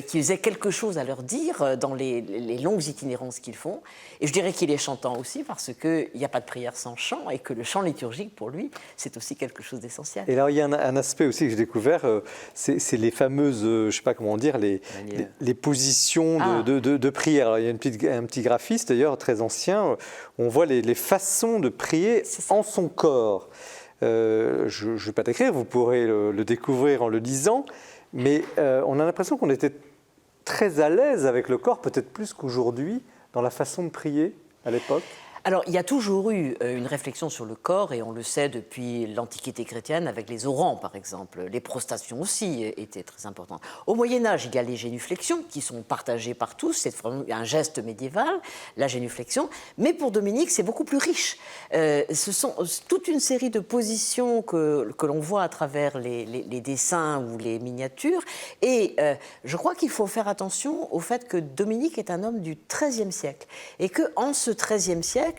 qu'ils aient quelque chose à leur dire dans les longues itinérances qu'ils font. Et je dirais qu'il est chantant aussi parce qu'il n'y a pas de prière sans chant et que le chant liturgique pour lui c'est aussi quelque chose d'essentiel. Et alors il y a un aspect aussi que j'ai découvert, c'est les fameuses, je ne sais pas comment dire, les positions de prière. Alors, il y a un petit graphiste d'ailleurs très ancien, on voit les façons de prier en son corps. Je ne vais pas décrire, vous pourrez le découvrir en le lisant, mais on a l'impression qu'on était très à l'aise avec le corps, peut-être plus qu'aujourd'hui, dans la façon de prier à l'époque. Alors, il y a toujours eu une réflexion sur le corps, et on le sait depuis l'Antiquité chrétienne, avec les orants, par exemple. Les prostrations aussi étaient très importantes. Au Moyen-Âge, il y a les génuflexions, qui sont partagées par tous. C'est vraiment un geste médiéval, la génuflexion. Mais pour Dominique, c'est beaucoup plus riche. Ce sont toute une série de positions que l'on voit à travers les dessins ou les miniatures. Et je crois qu'il faut faire attention au fait que Dominique est un homme du XIIIe siècle. Et qu'en ce XIIIe siècle,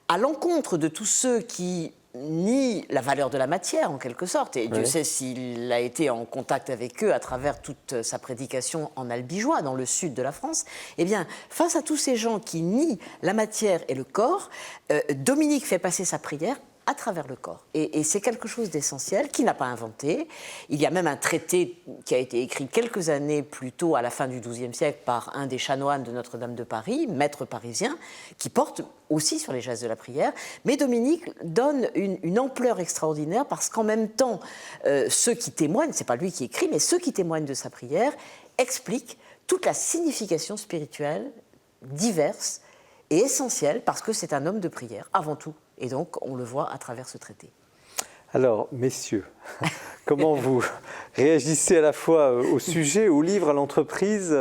à l'encontre de tous ceux qui nient la valeur de la matière, en quelque sorte, et Dieu sait s'il a été en contact avec eux à travers toute sa prédication en albigeois, dans le sud de la France, eh bien, face à tous ces gens qui nient la matière et le corps, Dominique fait passer sa prière à travers le corps. Et c'est quelque chose d'essentiel qu'il n'a pas inventé. Il y a même un traité qui a été écrit quelques années plus tôt, à la fin du XIIe siècle, par un des chanoines de Notre-Dame de Paris, maître parisien, qui porte aussi sur les gestes de la prière. Mais Dominique donne une ampleur extraordinaire parce qu'en même temps, ceux qui témoignent, c'est pas lui qui écrit, mais ceux qui témoignent de sa prière expliquent toute la signification spirituelle diverse et essentielle parce que c'est un homme de prière, avant tout. Et donc, on le voit à travers ce traité. Alors, messieurs, comment vous réagissez à la fois au sujet, au livre, à l'entreprise?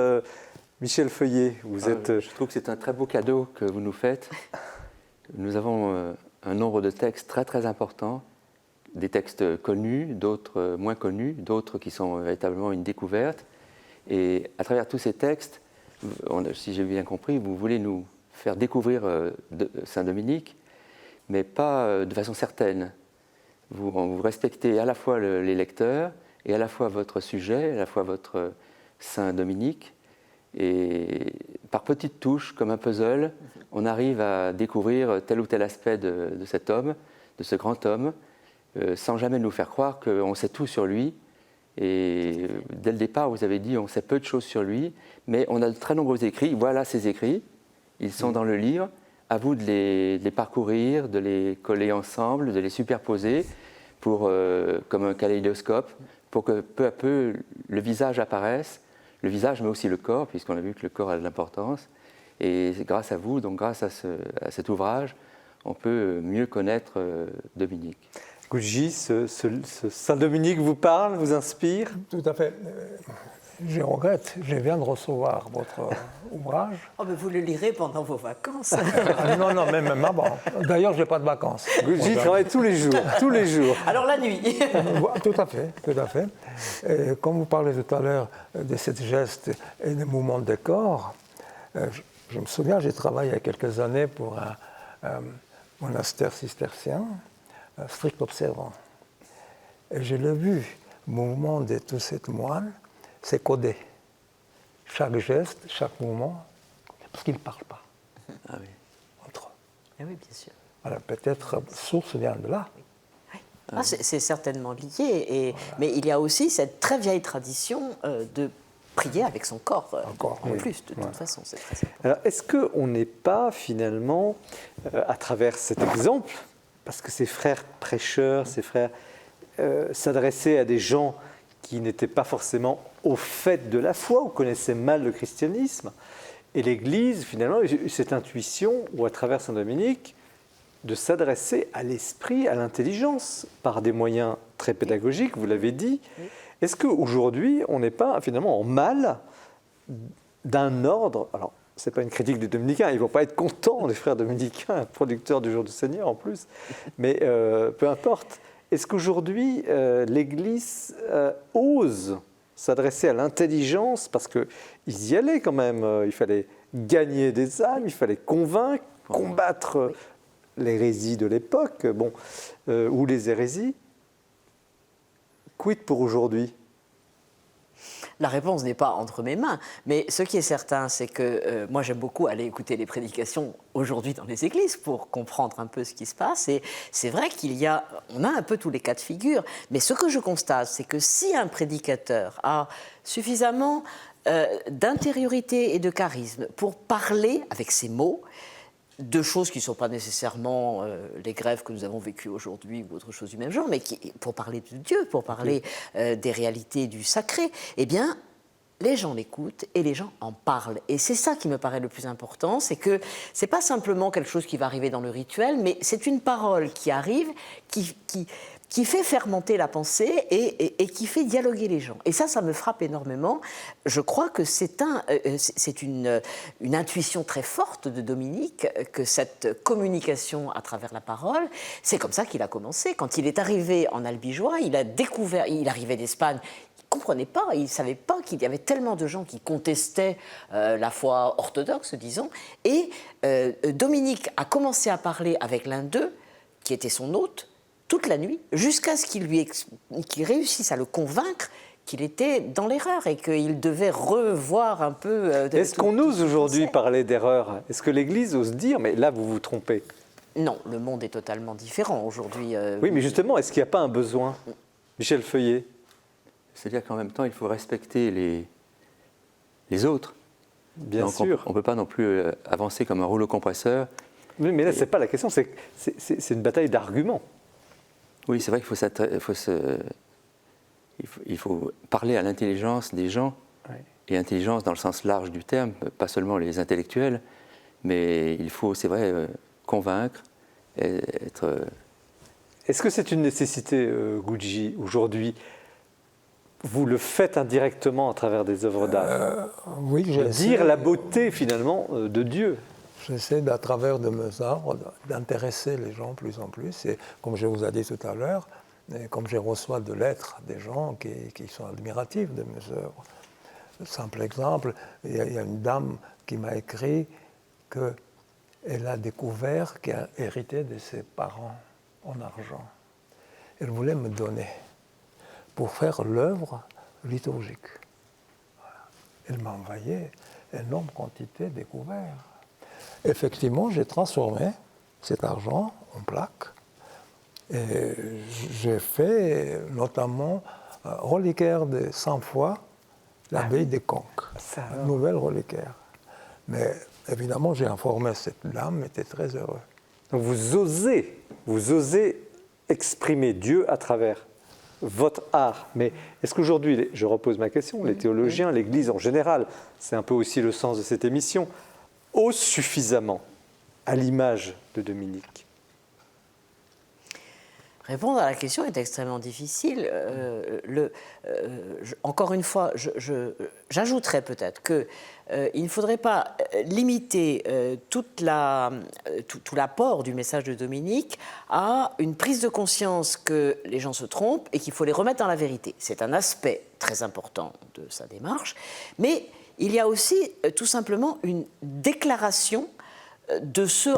Michel Feuillet, vous êtes... Je trouve que c'est un très beau cadeau que vous nous faites. Nous avons un nombre de textes très très importants, des textes connus, d'autres moins connus, d'autres qui sont véritablement une découverte. Et à travers tous ces textes, si j'ai bien compris, vous voulez nous faire découvrir Saint-Dominique, mais pas de façon certaine. Vous respectez à la fois les lecteurs est à la fois votre sujet, à la fois votre Saint Dominique. Et par petites touches, comme un puzzle, on arrive à découvrir tel ou tel aspect de cet homme, de ce grand homme, sans jamais nous faire croire qu'on sait tout sur lui. Et dès le départ, vous avez dit on sait peu de choses sur lui, mais on a de très nombreux écrits. Voilà ces écrits, ils sont dans le livre. À vous de les parcourir, de les coller ensemble, de les superposer comme un kaléidoscope, pour que peu à peu le visage apparaisse. Le visage, mais aussi le corps, puisqu'on a vu que le corps a de l'importance. Et grâce à vous, donc grâce à cet ouvrage, on peut mieux connaître Dominique. Gucci, ce Saint-Dominique vous parle, vous inspire? Tout à fait. Je regrette, je viens de recevoir votre ouvrage. Oh, mais vous le lirez pendant vos vacances. Non, même avant. D'ailleurs, je n'ai pas de vacances. Gucci travaille tous les jours, tous les jours. Alors la nuit. Tout à fait, tout à fait. Et comme vous parlez tout à l'heure de ces gestes et des mouvements de corps, je me souviens, j'ai travaillé il y a quelques années pour un monastère cistercien, strict observant. Et je l'ai vu, le mouvement de tous ces moines, c'est codé. Chaque geste, chaque mouvement, parce qu'ils ne parlent pas entre eux. Ah oui, bien sûr. Alors peut-être source vient de là. Ah, c'est certainement lié. Mais il y a aussi cette très vieille tradition de prier avec son corps, en plus, de toute façon. C'est très important. Alors, est-ce qu'on n'est pas, finalement, à travers cet exemple, parce que ces frères prêcheurs, ces frères s'adressaient à des gens qui n'étaient pas forcément au fait de la foi ou connaissaient mal le christianisme, et l'Église, finalement, a eu cette intuition, ou à travers Saint-Dominique, de s'adresser à l'esprit, à l'intelligence, par des moyens très pédagogiques, vous l'avez dit. Oui. Est-ce qu'aujourd'hui, on n'est pas finalement en mal d'un ordre, alors ce n'est pas une critique des dominicains, ils ne vont pas être contents, les frères dominicains, producteurs du jour du Seigneur en plus, mais peu importe. Est-ce qu'aujourd'hui, l'Église ose s'adresser à l'intelligence, parce qu'ils y allaient quand même, il fallait gagner des âmes, il fallait convaincre, combattre l'hérésie de l'époque, ou les hérésies. Quid pour aujourd'hui ? La réponse n'est pas entre mes mains, mais ce qui est certain, c'est que moi j'aime beaucoup aller écouter les prédications aujourd'hui dans les églises pour comprendre un peu ce qui se passe. Et c'est vrai on a un peu tous les cas de figure, mais ce que je constate, c'est que si un prédicateur a suffisamment d'intériorité et de charisme pour parler avec ses mots, de choses qui ne sont pas nécessairement les grèves que nous avons vécues aujourd'hui ou autre chose du même genre, mais pour parler de Dieu, pour parler des réalités du sacré, eh bien, les gens l'écoutent et les gens en parlent. Et c'est ça qui me paraît le plus important, c'est que ce n'est pas simplement quelque chose qui va arriver dans le rituel, mais c'est une parole qui arrive, qui fait fermenter la pensée et qui fait dialoguer les gens. Et ça me frappe énormément. Je crois que c'est une intuition très forte de Dominique, que cette communication à travers la parole, c'est comme ça qu'il a commencé. Quand il est arrivé en Albigeois, il a découvert, il arrivait d'Espagne, il ne comprenait pas, il ne savait pas qu'il y avait tellement de gens qui contestaient la foi orthodoxe, disons. Et Dominique a commencé à parler avec l'un d'eux, qui était son hôte, toute la nuit, jusqu'à ce qu'il réussisse à le convaincre qu'il était dans l'erreur et qu'il devait revoir un peu... Est-ce qu'on ose aujourd'hui parler d'erreur ? Est-ce que l'Église ose dire, mais là vous vous trompez ? Non, le monde est totalement différent aujourd'hui. Oui, mais justement, est-ce qu'il n'y a pas un besoin ? Michel Feuillet ? C'est-à-dire qu'en même temps, il faut respecter les autres. Bien donc sûr. On ne peut pas non plus avancer comme un rouleau compresseur. Oui, mais là, ce n'est pas la question, c'est une bataille d'arguments. Oui, c'est vrai qu'il faut parler à l'intelligence des gens, et intelligence dans le sens large du terme, pas seulement les intellectuels, mais il faut, c'est vrai, convaincre, être... Est-ce que c'est une nécessité, Gucci, aujourd'hui ? Vous le faites indirectement à travers des œuvres d'art. Oui, dire la beauté, finalement, de Dieu. J'essaie, à travers de mes œuvres, d'intéresser les gens plus en plus. Et comme je vous ai dit tout à l'heure, comme je reçois de lettres des gens qui sont admiratifs de mes œuvres. Simple exemple, il y a une dame qui m'a écrit qu'elle a découvert qu'elle a hérité de ses parents en argent. Elle voulait me donner. pour faire l'œuvre liturgique. Voilà. Elle m'a envoyé une énorme quantité de couverts. Effectivement, j'ai transformé cet argent en plaques et j'ai fait notamment un reliquaire de 100 fois l'abbaye de Conques, une nouvelle reliquaire. Mais évidemment, j'ai informé cette dame, était très heureux. Donc vous osez exprimer Dieu à travers votre art. Mais est-ce qu'aujourd'hui, je repose ma question, les théologiens, l'Église en général, c'est un peu aussi le sens de cette émission, osent suffisamment à l'image de Dominique? Répondre à la question est extrêmement difficile. Encore une fois, j'ajouterais peut-être qu'il ne faudrait pas limiter tout l'apport du message de Dominique à une prise de conscience que les gens se trompent et qu'il faut les remettre dans la vérité. C'est un aspect très important de sa démarche, mais il y a aussi tout simplement une déclaration de ce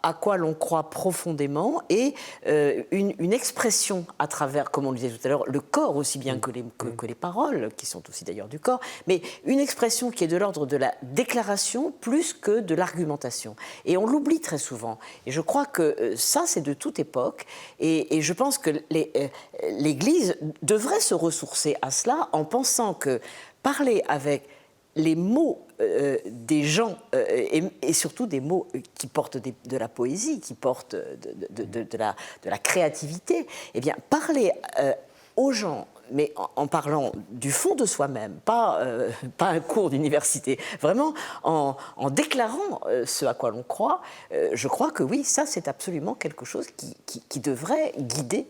à quoi l'on croit profondément et une expression à travers, comme on le disait tout à l'heure, le corps aussi bien que les paroles, qui sont aussi d'ailleurs du corps, mais une expression qui est de l'ordre de la déclaration plus que de l'argumentation. Et on l'oublie très souvent. Et je crois que ça, c'est de toute époque. Et je pense que l'Église devrait se ressourcer à cela en pensant que parler avec les mots des gens, et surtout des mots qui portent de la poésie, qui portent de la créativité, eh bien, parler aux gens, mais en parlant du fond de soi-même, pas un cours d'université, vraiment en déclarant ce à quoi l'on croit, je crois que oui, ça c'est absolument quelque chose qui devrait guider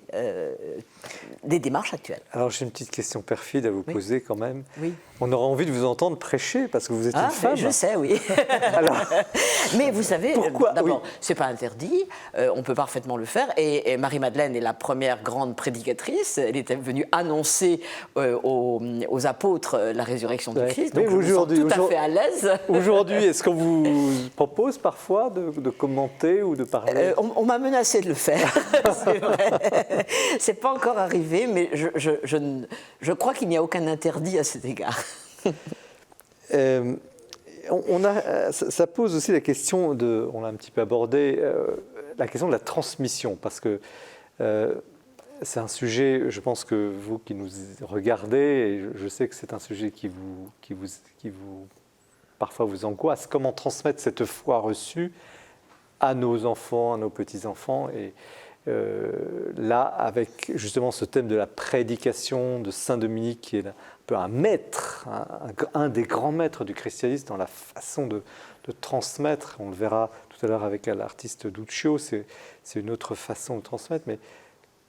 les démarches actuelles. Alors j'ai une petite question perfide à vous poser quand même. Oui. On aura envie de vous entendre prêcher parce que vous êtes une femme. Je sais, oui. Alors, mais vous savez, pourquoi d'abord, c'est pas interdit, on peut parfaitement le faire. Et Marie-Madeleine est la première grande prédicatrice. Elle était venue annoncer aux apôtres la résurrection du Christ. Donc je me sens tout à fait à l'aise. Aujourd'hui, est-ce qu'on vous propose parfois de commenter ou de parler? On m'a menacé de le faire, c'est vrai. C'est pas encore arrivé, mais je crois qu'il n'y a aucun interdit à cet égard. Ça pose aussi la question on l'a un petit peu abordé, la question de la transmission, parce que c'est un sujet, je pense que vous qui nous regardez, et je sais que c'est un sujet qui vous parfois vous angoisse, comment transmettre cette foi reçue à nos enfants, à nos petits-enfants, et là, avec justement ce thème de la prédication de Saint Dominique, qui est un peu un maître, un des grands maîtres du christianisme dans la façon de transmettre. On le verra tout à l'heure avec l'artiste Duccio, c'est une autre façon de transmettre. Mais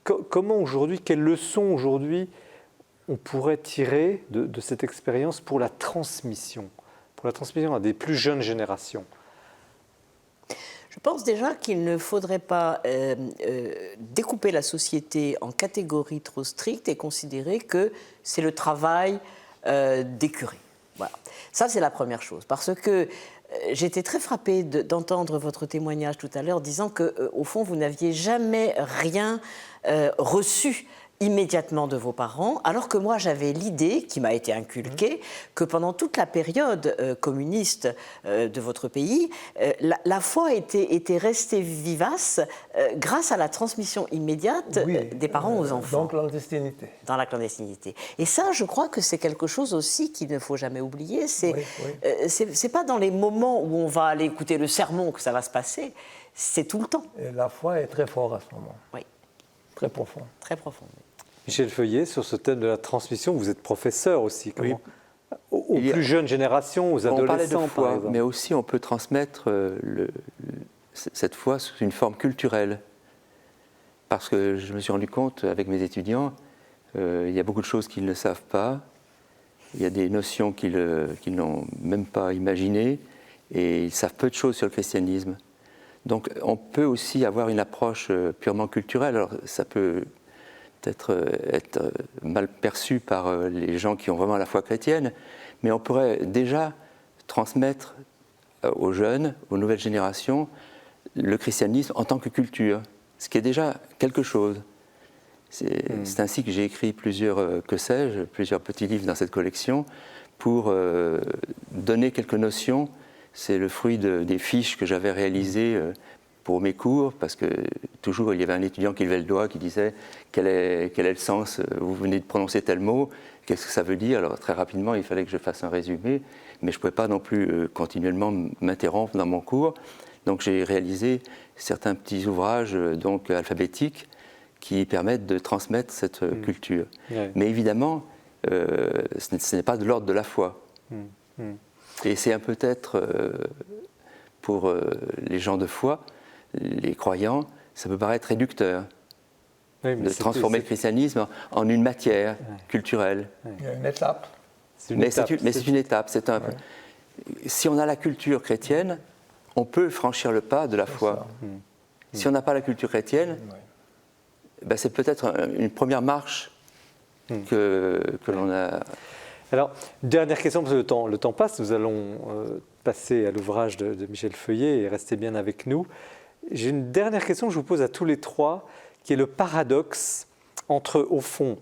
comment aujourd'hui, quelles leçons aujourd'hui on pourrait tirer de cette expérience pour la transmission à des plus jeunes générations? Je pense déjà qu'il ne faudrait pas découper la société en catégories trop strictes et considérer que c'est le travail des curés. Voilà. Ça, c'est la première chose. Parce que j'étais très frappée d'entendre votre témoignage tout à l'heure disant qu'au fond, vous n'aviez jamais rien reçu immédiatement de vos parents, alors que moi j'avais l'idée, qui m'a été inculquée, que pendant toute la période communiste de votre pays, la foi était restée vivace grâce à la transmission immédiate des parents aux enfants. Dans la clandestinité. Dans la clandestinité. Et ça, je crois que c'est quelque chose aussi qu'il ne faut jamais oublier. C'est pas dans les moments où on va aller écouter le sermon que ça va se passer, c'est tout le temps. Et la foi est très forte à ce moment. Oui. Très profonde. Très profonde. Michel Feuillet, sur ce thème de la transmission, vous êtes professeur aussi. Comment, aux plus jeunes générations, aux adolescents, on parlait de foi, par exemple. mais aussi on peut transmettre cette foi sous une forme culturelle. Parce que je me suis rendu compte avec mes étudiants, il y a beaucoup de choses qu'ils ne savent pas, il y a des notions qu'ils n'ont même pas imaginées, et ils savent peu de choses sur le christianisme. Donc on peut aussi avoir une approche purement culturelle. Alors ça peut peut-être être mal perçu par les gens qui ont vraiment la foi chrétienne, mais on pourrait déjà transmettre aux jeunes, aux nouvelles générations, le christianisme en tant que culture, ce qui est déjà quelque chose. C'est ainsi que j'ai écrit plusieurs petits livres dans cette collection pour donner quelques notions. C'est le fruit des fiches que j'avais réalisées pour mes cours, parce que toujours il y avait un étudiant qui levait le doigt, qui disait quel est le sens, vous venez de prononcer tel mot, qu'est-ce que ça veut dire? Alors très rapidement il fallait que je fasse un résumé, mais je ne pouvais pas non plus continuellement m'interrompre dans mon cours. Donc j'ai réalisé certains petits ouvrages donc alphabétiques qui permettent de transmettre cette culture. Ouais. Mais évidemment, ce n'est pas de l'ordre de la foi. Et c'est un peut-être pour les gens de foi, les croyants, ça peut paraître réducteur Oui, mais de transformer le christianisme en une matière culturelle. Il y a une étape. Mais c'est une étape. Si on a la culture chrétienne, on peut franchir le pas de la foi. Si on n'a pas la culture chrétienne, ben c'est peut-être une première marche que l'on a. Alors, dernière question, parce que le temps passe, nous allons passer à l'ouvrage de Michel Feuillet et restez bien avec nous. J'ai une dernière question que je vous pose à tous les trois, qui est le paradoxe entre, au fond,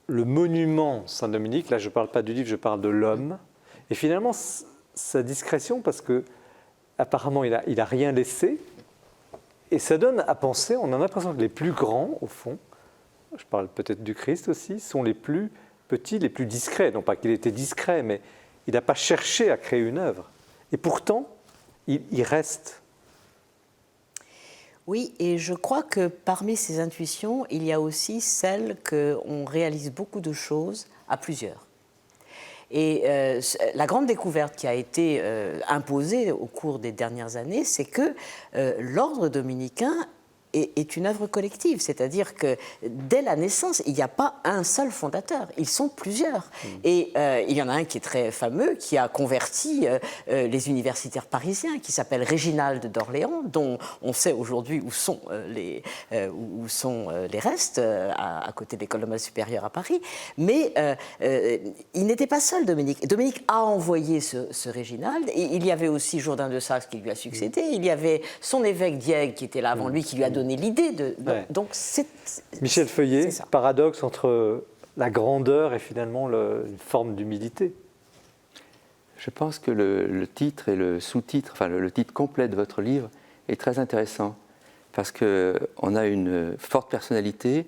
le monument Saint-Dominique, là je ne parle pas du livre, je parle de l'homme, et finalement sa discrétion, parce que apparemment il a rien laissé, et ça donne à penser, on a l'impression que les plus grands, au fond, je parle peut-être du Christ aussi, sont les plus petits, les plus discrets. Non pas qu'il était discret, mais il n'a pas cherché à créer une œuvre. Et pourtant, il reste. Oui, et je crois que parmi ces intuitions, il y a aussi celle qu'on réalise beaucoup de choses à plusieurs. Et la grande découverte qui a été imposée au cours des dernières années, c'est que l'ordre dominicain est une œuvre collective, c'est-à-dire que dès la naissance, il n'y a pas un seul fondateur, ils sont plusieurs. Et il y en a un qui est très fameux, qui a converti les universitaires parisiens, qui s'appelle Réginald d'Orléans, dont on sait aujourd'hui où sont les restes, à côté de l'École normale supérieure à Paris. Mais il n'était pas seul, Dominique. Dominique a envoyé ce Réginald, et il y avait aussi Jourdain de Saxe qui lui a succédé, il y avait son évêque Diègue qui était là avant lui, qui lui a donné l'idée de... Ouais. Donc c'est... Michel Feuillet, c'est ça. paradoxe entre la grandeur et finalement une forme d'humilité. Je pense que le titre et le sous-titre, enfin le titre complet de votre livre est très intéressant parce qu'on a une forte personnalité,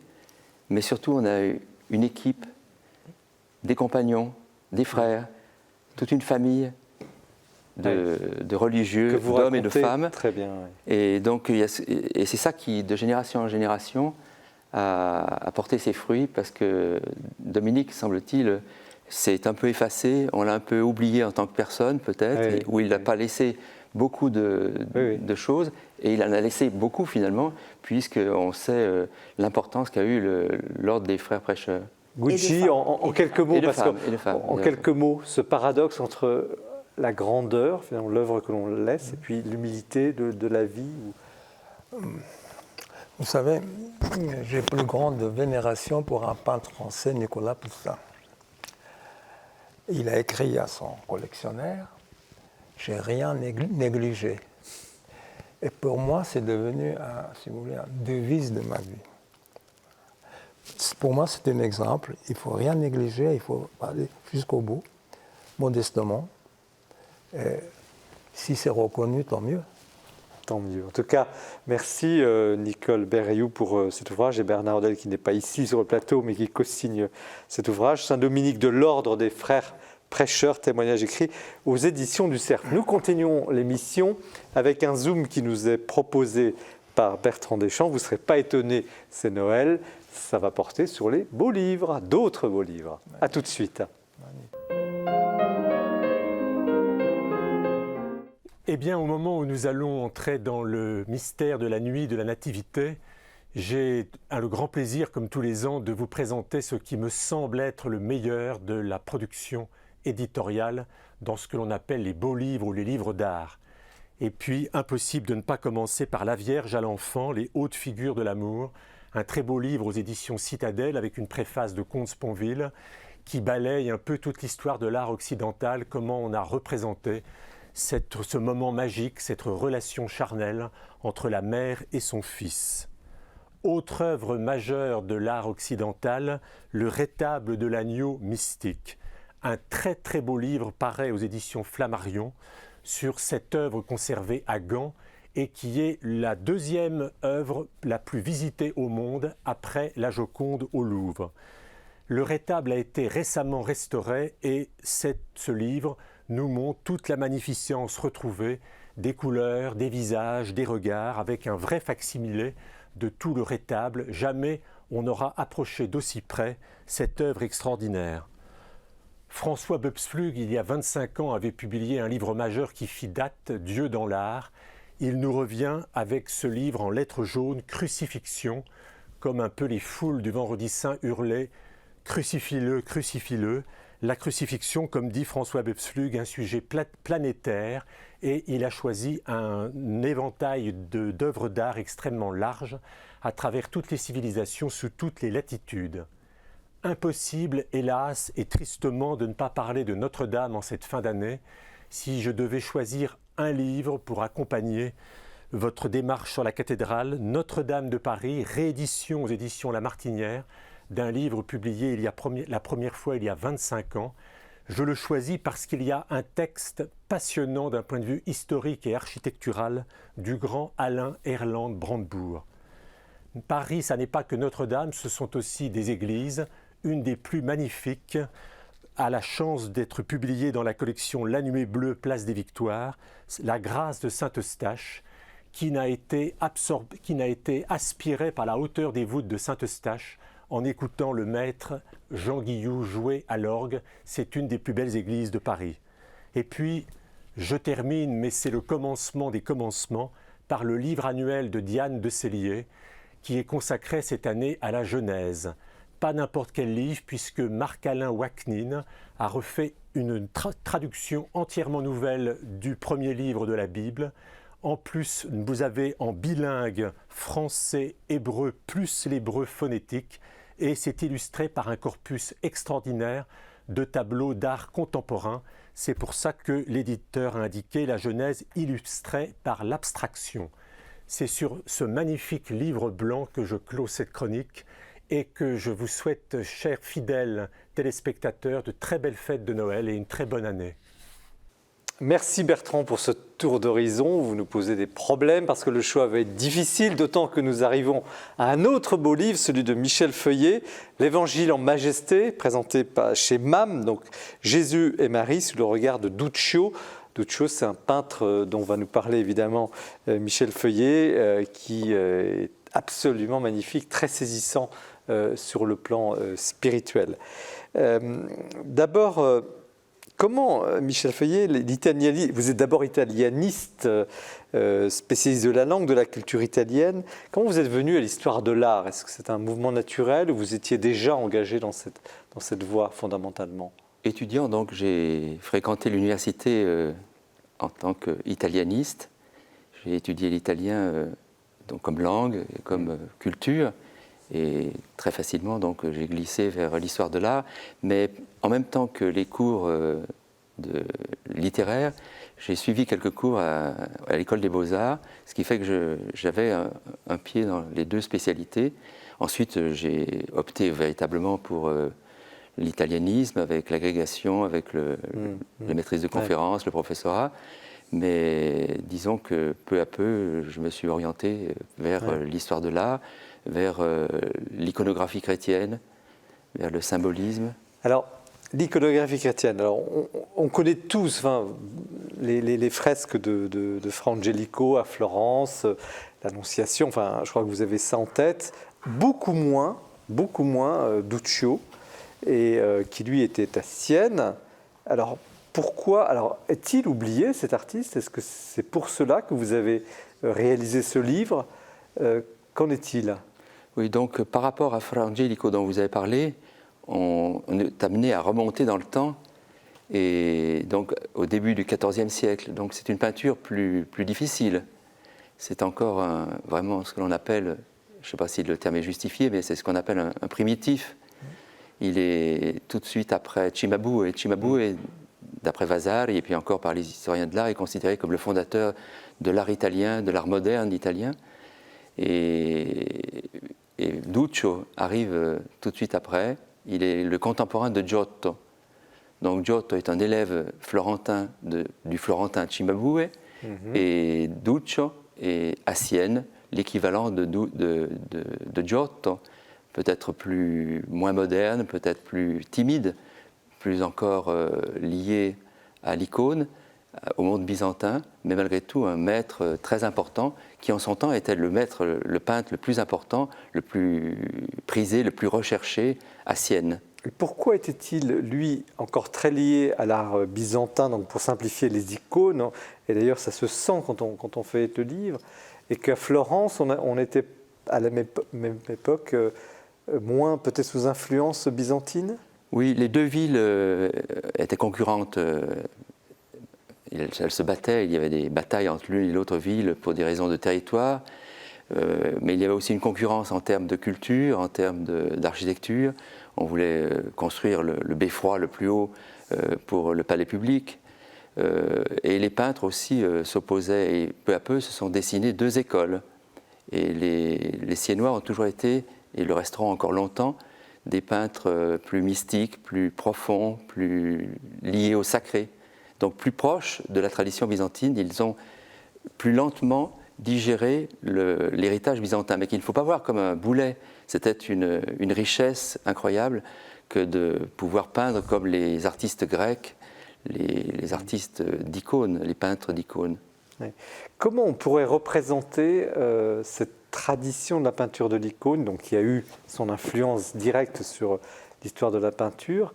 mais surtout on a une équipe, des compagnons, des frères, toute une famille de religieux, d'hommes et de femmes. Très bien. Ouais. Et donc, et c'est ça qui, de génération en génération, a porté ses fruits parce que Dominique, semble-t-il, s'est un peu effacé, on l'a un peu oublié en tant que personne peut-être, Oui, où il n'a pas laissé beaucoup de choses, et il en a laissé beaucoup finalement, puisqu'on sait l'importance qu'a eu l'ordre des frères prêcheurs. Gucci, en quelques mots, en quelques mots, ce paradoxe entre la grandeur, finalement l'œuvre que l'on laisse, et puis l'humilité de la vie. Vous savez, j'ai plus grande vénération pour un peintre français, Nicolas Poussin. Il a écrit à son collectionneur « J'ai rien négligé ». Et pour moi, c'est devenu, si vous voulez, une devise de ma vie. Pour moi, c'est un exemple. Il ne faut rien négliger, il faut aller jusqu'au bout, modestement. Et si c'est reconnu, tant mieux. Tant mieux. En tout cas, merci Nicole Berrioux pour cet ouvrage et Bernard Hodel qui n'est pas ici sur le plateau mais qui co-signe cet ouvrage. Saint-Dominique de l'Ordre des Frères Prêcheurs, témoignage écrit aux éditions du Cercle. Nous continuons l'émission avec un zoom qui nous est proposé par Bertrand Deschamps. Vous ne serez pas étonnés, c'est Noël. Ça va porter sur les beaux livres, d'autres beaux livres. A tout de suite. Eh bien, au moment où nous allons entrer dans le mystère de la nuit de la Nativité, j'ai le grand plaisir, comme tous les ans, de vous présenter ce qui me semble être le meilleur de la production éditoriale dans ce que l'on appelle les beaux livres ou les livres d'art. Et puis, impossible de ne pas commencer par La Vierge à l'enfant, les hautes figures de l'amour, un très beau livre aux éditions Citadelle avec une préface de Comte Sponville qui balaye un peu toute l'histoire de l'art occidental, comment on a représenté ce moment magique, cette relation charnelle entre la mère et son fils. Autre œuvre majeure de l'art occidental, le Rétable de l'agneau mystique. Un très très beau livre paraît aux éditions Flammarion sur cette œuvre conservée à Gand et qui est la deuxième œuvre la plus visitée au monde après la Joconde au Louvre. Le rétable a été récemment restauré et ce livre nous montre toute la magnificence retrouvée des couleurs, des visages, des regards, avec un vrai facsimilé de tout le rétable. Jamais on n'aura approché d'aussi près cette œuvre extraordinaire. François Boepsflug, il y a 25 ans, avait publié un livre majeur qui fit date, Dieu dans l'art. Il nous revient avec ce livre en lettres jaunes, Crucifixion, comme un peu les foules du Vendredi Saint hurlaient « Crucifie-le, crucifie-le ». La crucifixion, comme dit François Boepsflug, un sujet planétaire, et il a choisi un éventail d'œuvres d'art extrêmement large à travers toutes les civilisations, sous toutes les latitudes. Impossible, hélas, et tristement, de ne pas parler de Notre-Dame en cette fin d'année, si je devais choisir un livre pour accompagner votre démarche sur la cathédrale, Notre-Dame de Paris, réédition aux éditions La Martinière, d'un livre publié la première fois il y a 25 ans. Je le choisis parce qu'il y a un texte passionnant d'un point de vue historique et architectural du grand Alain Erland Brandebourg. Paris, ça n'est pas que Notre-Dame, ce sont aussi des églises, une des plus magnifiques, a la chance d'être publiée dans la collection La Nuée Bleue, Place des Victoires, la grâce de Saint-Eustache, qui n'a été aspirée par la hauteur des voûtes de Saint-Eustache, en écoutant le maître Jean Guillou jouer à l'orgue. C'est une des plus belles églises de Paris. Et puis, je termine, mais c'est le commencement des commencements, par le livre annuel de Diane de Cellier, qui est consacré cette année à la Genèse. Pas n'importe quel livre, puisque Marc-Alain Waknin a refait une traduction entièrement nouvelle du premier livre de la Bible. En plus, vous avez en bilingue français, hébreu, plus l'hébreu phonétique, et c'est illustré par un corpus extraordinaire de tableaux d'art contemporain. C'est pour ça que l'éditeur a indiqué la Genèse illustrée par l'abstraction. C'est sur ce magnifique livre blanc que je clôt cette chronique et que je vous souhaite, chers fidèles téléspectateurs, de très belles fêtes de Noël et une très bonne année. Merci Bertrand pour ce tour d'horizon. Vous nous posez des problèmes parce que le choix va être difficile, d'autant que nous arrivons à un autre beau livre, celui de Michel Feuillet, l'Évangile en majesté, présenté chez MAM, donc Jésus et Marie, sous le regard de Duccio. Duccio, c'est un peintre dont va nous parler évidemment Michel Feuillet, qui est absolument magnifique, très saisissant sur le plan spirituel. D'abord, comment, Michel Feuillet, vous êtes d'abord italianiste, spécialiste de la langue, de la culture italienne. Comment vous êtes venu à l'histoire de l'art? Est-ce que c'est un mouvement naturel ou vous étiez déjà engagé dans cette voie fondamentalement? Étudiant, donc, j'ai fréquenté l'université en tant qu'italianiste. J'ai étudié l'italien donc comme langue, et comme culture. Et très facilement, donc, j'ai glissé vers l'histoire de l'art. Mais en même temps que les cours littéraires, j'ai suivi quelques cours à l'école des Beaux-Arts, ce qui fait que j'avais un pied dans les deux spécialités. Ensuite, j'ai opté véritablement pour l'italianisme, avec l'agrégation, avec la maîtrise de conférences, le professorat. Mais disons que peu à peu, je me suis orienté vers l'histoire de l'art, vers l'iconographie chrétienne, vers le symbolisme. Alors, l'iconographie chrétienne, alors, on connaît tous les fresques de Fra Angelico à Florence, l'Annonciation, je crois que vous avez ça en tête. Beaucoup moins Duccio, et qui lui était à Sienne. Alors, pourquoi est-il oublié, cet artiste? Est-ce que c'est pour cela que vous avez réalisé ce livre? Qu'en est-il? Oui, donc par rapport à Fra Angelico dont vous avez parlé, on est amené à remonter dans le temps, et donc au début du XIVe siècle. Donc c'est une peinture plus difficile. C'est encore vraiment ce que l'on appelle, je ne sais pas si le terme est justifié, mais c'est ce qu'on appelle un primitif. Il est tout de suite après Cimabue, et Cimabue est, d'après Vasari, et puis encore par les historiens de l'art, est considéré comme le fondateur de l'art italien, de l'art moderne italien. Et Duccio arrive tout de suite après. Il est le contemporain de Giotto. Donc Giotto est un élève florentin du florentin Cimabue, et Duccio est à Sienne l'équivalent de Giotto, peut-être moins moderne, peut-être plus timide, plus encore lié à l'icône, au monde byzantin, mais malgré tout un maître très important qui en son temps était le peintre le plus important, le plus prisé, le plus recherché à Sienne. Et pourquoi était-il, lui, encore très lié à l'art byzantin, donc pour simplifier les icônes, et d'ailleurs ça se sent quand on fait le livre, et qu'à Florence, on était à la même époque moins peut-être sous influence byzantine? Oui, les deux villes étaient concurrentes. Elles se battaient, il y avait des batailles entre l'une et l'autre ville pour des raisons de territoire, mais il y avait aussi une concurrence en termes de culture, en termes d'architecture. On voulait construire le beffroi le plus haut pour le palais public. Et les peintres aussi s'opposaient, et peu à peu se sont dessinées deux écoles. Et les Siennois ont toujours été, et le resteront encore longtemps, des peintres plus mystiques, plus profonds, plus liés au sacré. Donc plus proches de la tradition byzantine, ils ont plus lentement digéré l'héritage byzantin, mais qu'il ne faut pas voir comme un boulet. C'était une richesse incroyable que de pouvoir peindre comme les artistes grecs, les artistes d'icônes, les peintres d'icônes. Oui. Comment on pourrait représenter cette tradition de la peinture de l'icône, donc qui a eu son influence directe sur l'histoire de la peinture?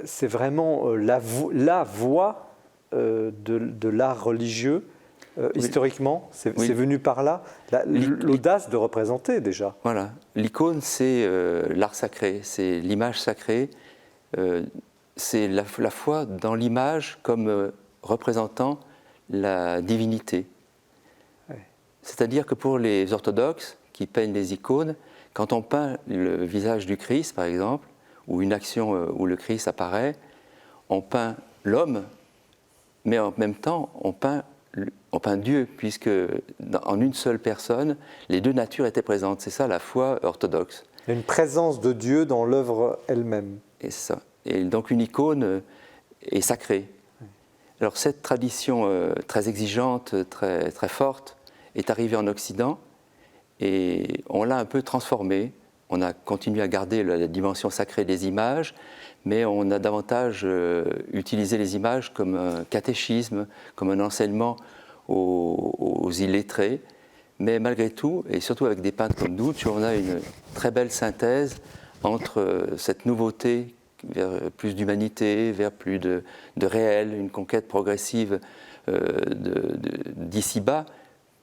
C'est vraiment la voie de l'art religieux, historiquement, c'est venu par là, l'audace de représenter déjà. Voilà, l'icône c'est l'art sacré, c'est l'image sacrée, c'est la foi dans l'image comme représentant la divinité. Ouais. C'est-à-dire que pour les orthodoxes qui peignent les icônes, quand on peint le visage du Christ par exemple, ou une action où le Christ apparaît, on peint l'homme, mais en même temps, on peint Dieu, puisque en une seule personne, les deux natures étaient présentes. C'est ça la foi orthodoxe. Il y a une présence de Dieu dans l'œuvre elle-même. Et c'est ça. Et donc une icône est sacrée. Alors cette tradition très exigeante, très, très forte, est arrivée en Occident, et on l'a un peu transformée. On a continué à garder la dimension sacrée des images, mais on a davantage utilisé les images comme un catéchisme, comme un enseignement aux illettrés. Mais malgré tout, et surtout avec des peintres comme Duccio, on a une très belle synthèse entre cette nouveauté vers plus d'humanité, vers plus de réel, une conquête progressive d'ici-bas,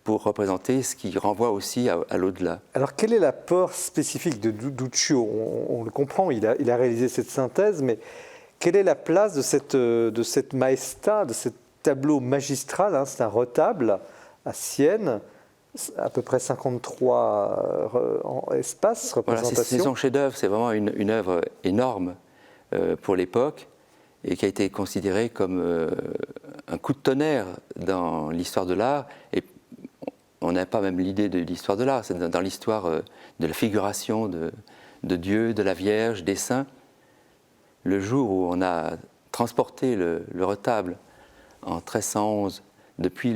pour représenter ce qui renvoie aussi à l'au-delà. Alors quel est l'apport spécifique de Duccio? On le comprend, il a réalisé cette synthèse, mais quelle est la place de cette maestà, de ce tableau magistral, hein, c'est un retable à Sienne, à peu près 53 espaces, représentations. Voilà, c'est son chef-d'œuvre, c'est vraiment une œuvre énorme pour l'époque, et qui a été considérée comme un coup de tonnerre dans l'histoire de l'art. Et on n'a pas même l'idée de l'histoire de l'art, c'est dans l'histoire de la figuration de Dieu, de la Vierge, des saints. Le jour où on a transporté le retable en 1311 depuis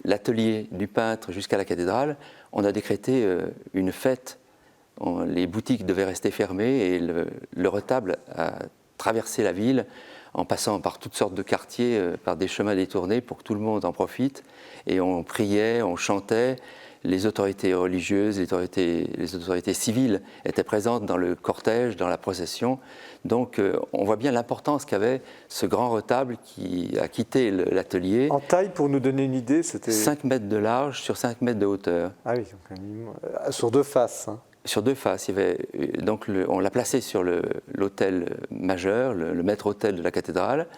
l'atelier du peintre jusqu'à la cathédrale, on a décrété une fête. Les boutiques devaient rester fermées et le retable a traversé la ville en passant par toutes sortes de quartiers, par des chemins détournés pour que tout le monde en profite. Et on priait, on chantait. Les autorités religieuses, les autorités civiles étaient présentes dans le cortège, dans la procession. Donc on voit bien l'importance qu'avait ce grand retable qui a quitté l'atelier. En taille, pour nous donner une idée, c'était 5 mètres de large sur 5 mètres de hauteur. Ah oui, sur deux faces. Hein. Sur deux faces. On l'a placé sur l'autel majeur, le maître-autel de la cathédrale.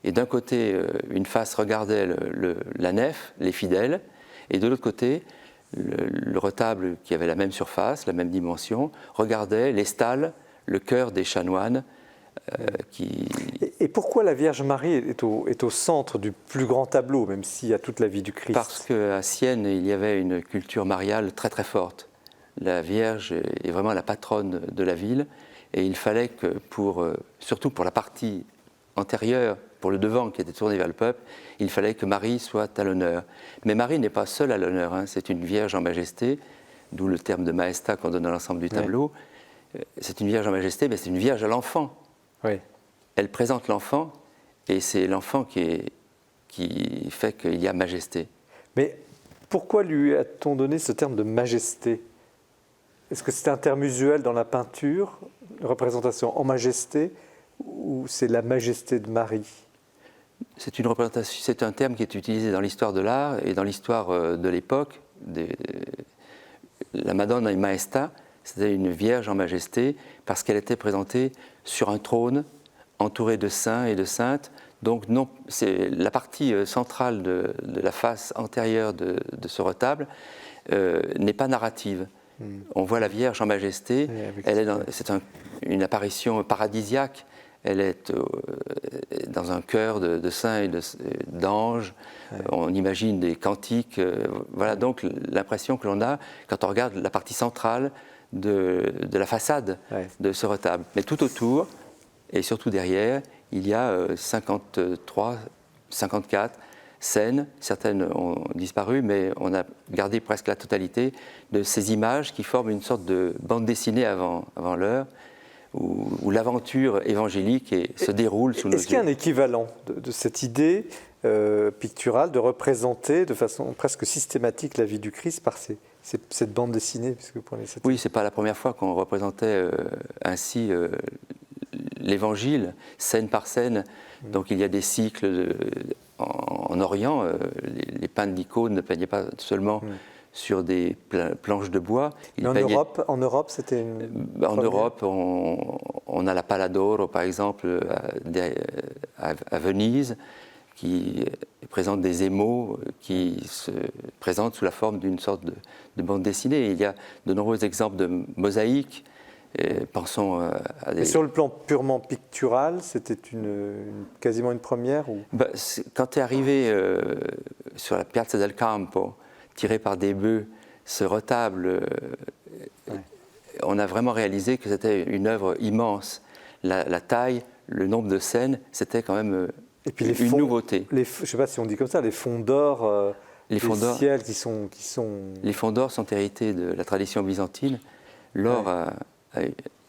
Et d'un côté, une face regardait la nef, les fidèles, et de l'autre côté, le retable qui avait la même surface, la même dimension, regardait les stalles, le chœur des chanoines. Et pourquoi la Vierge Marie est au centre du plus grand tableau, même s'il y a toute la vie du Christ? Parce qu'à Sienne, il y avait une culture mariale très très forte. La Vierge est vraiment la patronne de la ville, et il fallait que, surtout pour la partie antérieure, pour le devant qui était tourné vers le peuple, il fallait que Marie soit à l'honneur. Mais Marie n'est pas seule à l'honneur, hein. C'est une Vierge en majesté, d'où le terme de maesta qu'on donne à l'ensemble du tableau. C'est une Vierge en majesté, mais c'est une Vierge à l'enfant. Oui. Elle présente l'enfant, et c'est l'enfant qui fait qu'il y a majesté. Mais pourquoi lui a-t-on donné ce terme de majesté? Est-ce que c'est un terme usuel dans la peinture, représentation en majesté, ou c'est la majesté de Marie? C'est une représentation, c'est un terme qui est utilisé dans l'histoire de l'art et dans l'histoire de l'époque. La Madonna in Maesta, c'était une Vierge en majesté parce qu'elle était présentée sur un trône entourée de saints et de saintes. Donc non, c'est la partie centrale de la face antérieure de ce retable n'est pas narrative. On voit la Vierge en majesté, c'est une apparition paradisiaque. Elle est dans un chœur de saints et d'anges. On imagine des cantiques. Voilà donc l'impression que l'on a quand on regarde la partie centrale de la façade de ce retable. Mais tout autour, et surtout derrière, il y a 53, 54 scènes. Certaines ont disparu, mais on a gardé presque la totalité de ces images qui forment une sorte de bande dessinée avant l'heure, où l'aventure évangélique se déroule sous nos yeux. Est-ce qu'il y a un équivalent de cette idée picturale de représenter de façon presque systématique la vie du Christ par cette bande dessinée, puisque vous prenez cette... Oui, ce n'est pas la première fois qu'on représentait ainsi l'évangile, scène par scène. Donc il y a des cycles en Orient. Les peintres d'icônes ne peignaient pas seulement sur des planches de bois. Mais en Europe, c'était une... En Europe, on a la Paladoro, par exemple, à Venise, qui présente des émaux qui se présentent sous la forme d'une sorte de bande dessinée. Il y a de nombreux exemples de mosaïques. Pensons à des... Mais sur le plan purement pictural, c'était quasiment une première ou... Quand tu es arrivé sur la Piazza del Campo, tiré par des bœufs, ce retable, on a vraiment réalisé que c'était une œuvre immense. La taille, le nombre de scènes, c'était quand même une nouveauté. Je ne sais pas si on dit comme ça, les fonds d'or du ciel qui sont... Les fonds d'or sont hérités de la tradition byzantine. L'or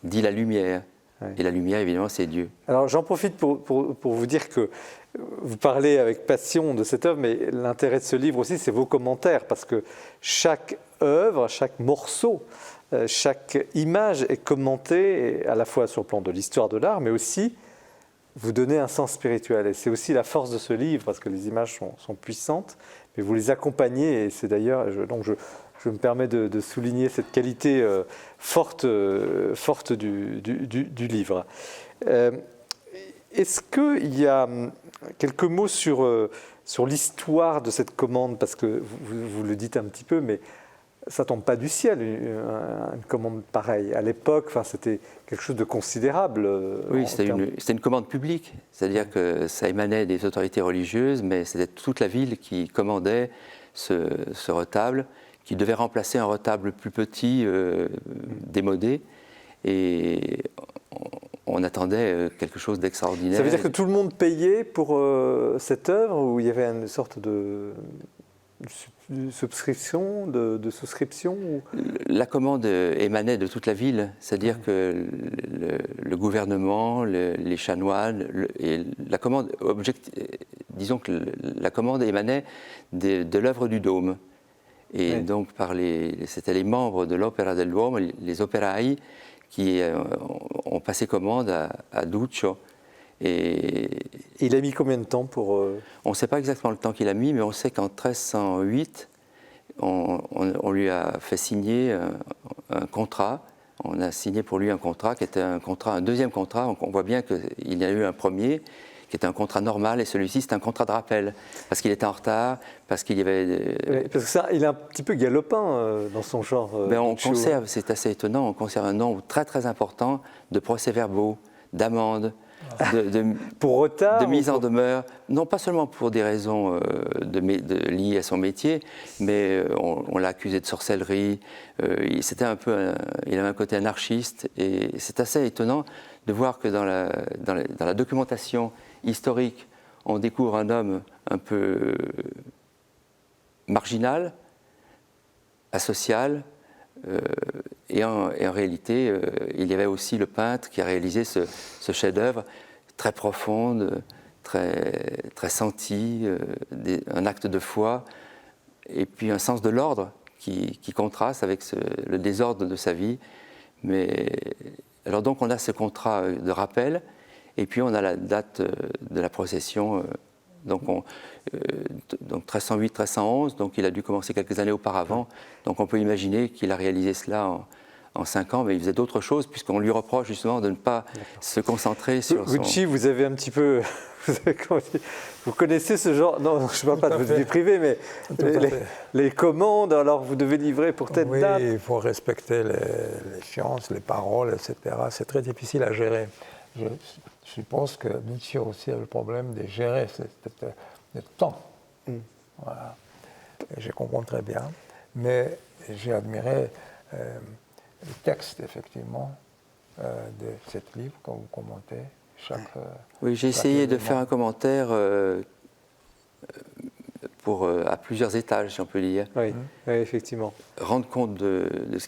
dit la lumière. Et la lumière, évidemment, c'est Dieu. Alors, j'en profite pour vous dire que vous parlez avec passion de cette œuvre, mais l'intérêt de ce livre aussi, c'est vos commentaires, parce que chaque œuvre, chaque morceau, chaque image est commentée, à la fois sur le plan de l'histoire de l'art, mais aussi vous donnez un sens spirituel. Et c'est aussi la force de ce livre, parce que les images sont puissantes, mais vous les accompagnez, et c'est d'ailleurs... Je me permets de souligner cette qualité forte du livre. Est-ce qu'il y a quelques mots sur l'histoire de cette commande? Parce que vous le dites un petit peu, mais ça ne tombe pas du ciel, une commande pareille. À l'époque, c'était quelque chose de considérable. Oui, c'était une commande publique. C'est-à-dire que ça émanait des autorités religieuses, mais c'était toute la ville qui commandait ce retable, qui devait remplacer un retable plus petit, démodé, et on attendait quelque chose d'extraordinaire. Ça veut dire que tout le monde payait pour cette œuvre, ou il y avait une sorte de souscription, de souscription ou... La commande émanait de toute la ville, c'est-à-dire que le gouvernement, les chanoines, et la commande, disons que la commande émanait de l'œuvre du Dôme. Et donc, c'était les membres de l'Opera del Duomo, les operai, qui ont passé commande à Duccio. Et il a mis combien de temps pour... On ne sait pas exactement le temps qu'il a mis, mais on sait qu'en 1308, on lui a fait signer un contrat. On a signé pour lui un contrat qui était un deuxième contrat. Donc on voit bien qu'il y a eu un premier, qui était un contrat normal, et celui-ci, c'était un contrat de rappel, parce qu'il était en retard, parce qu'il y avait... Parce que ça, il est un petit peu galopin dans son genre. On conserve, c'est assez étonnant, on conserve un nombre très très important de procès-verbaux, d'amendes, Pour retard de mise en demeure, non pas seulement pour des raisons liées à son métier, mais on l'a accusé de sorcellerie. Il avait un côté anarchiste, et c'est assez étonnant de voir que dans la documentation historique, on découvre un homme un peu marginal, asocial, et en réalité, il y avait aussi le peintre qui a réalisé ce chef-d'œuvre très profond, très senti, un acte de foi, et puis un sens de l'ordre qui contraste avec le désordre de sa vie. Alors donc on a ce contrat de rappel, et puis on a la date de la procession, donc 1308, 1311, donc il a dû commencer quelques années auparavant, donc on peut imaginer qu'il a réalisé cela en 5 ans, mais il faisait d'autres choses, puisqu'on lui reproche justement de ne pas se concentrer sur Gucci, vous avez un petit peu... Vous connaissez ce genre... Non, je ne parle pas de votre vie privée, mais les commandes, alors vous devez livrer pour telle date. Oui, il faut respecter les sciences, les paroles, etc. C'est très difficile à gérer. Je suppose que Gucci aussi a le problème de gérer le temps. Voilà. Et je comprends très bien. Mais j'ai admiré le texte, effectivement, de ce livre que vous commentez. Oui, j'ai essayé de faire un commentaire à plusieurs étages, si on peut dire. Oui, oui, effectivement. Rendre compte de ce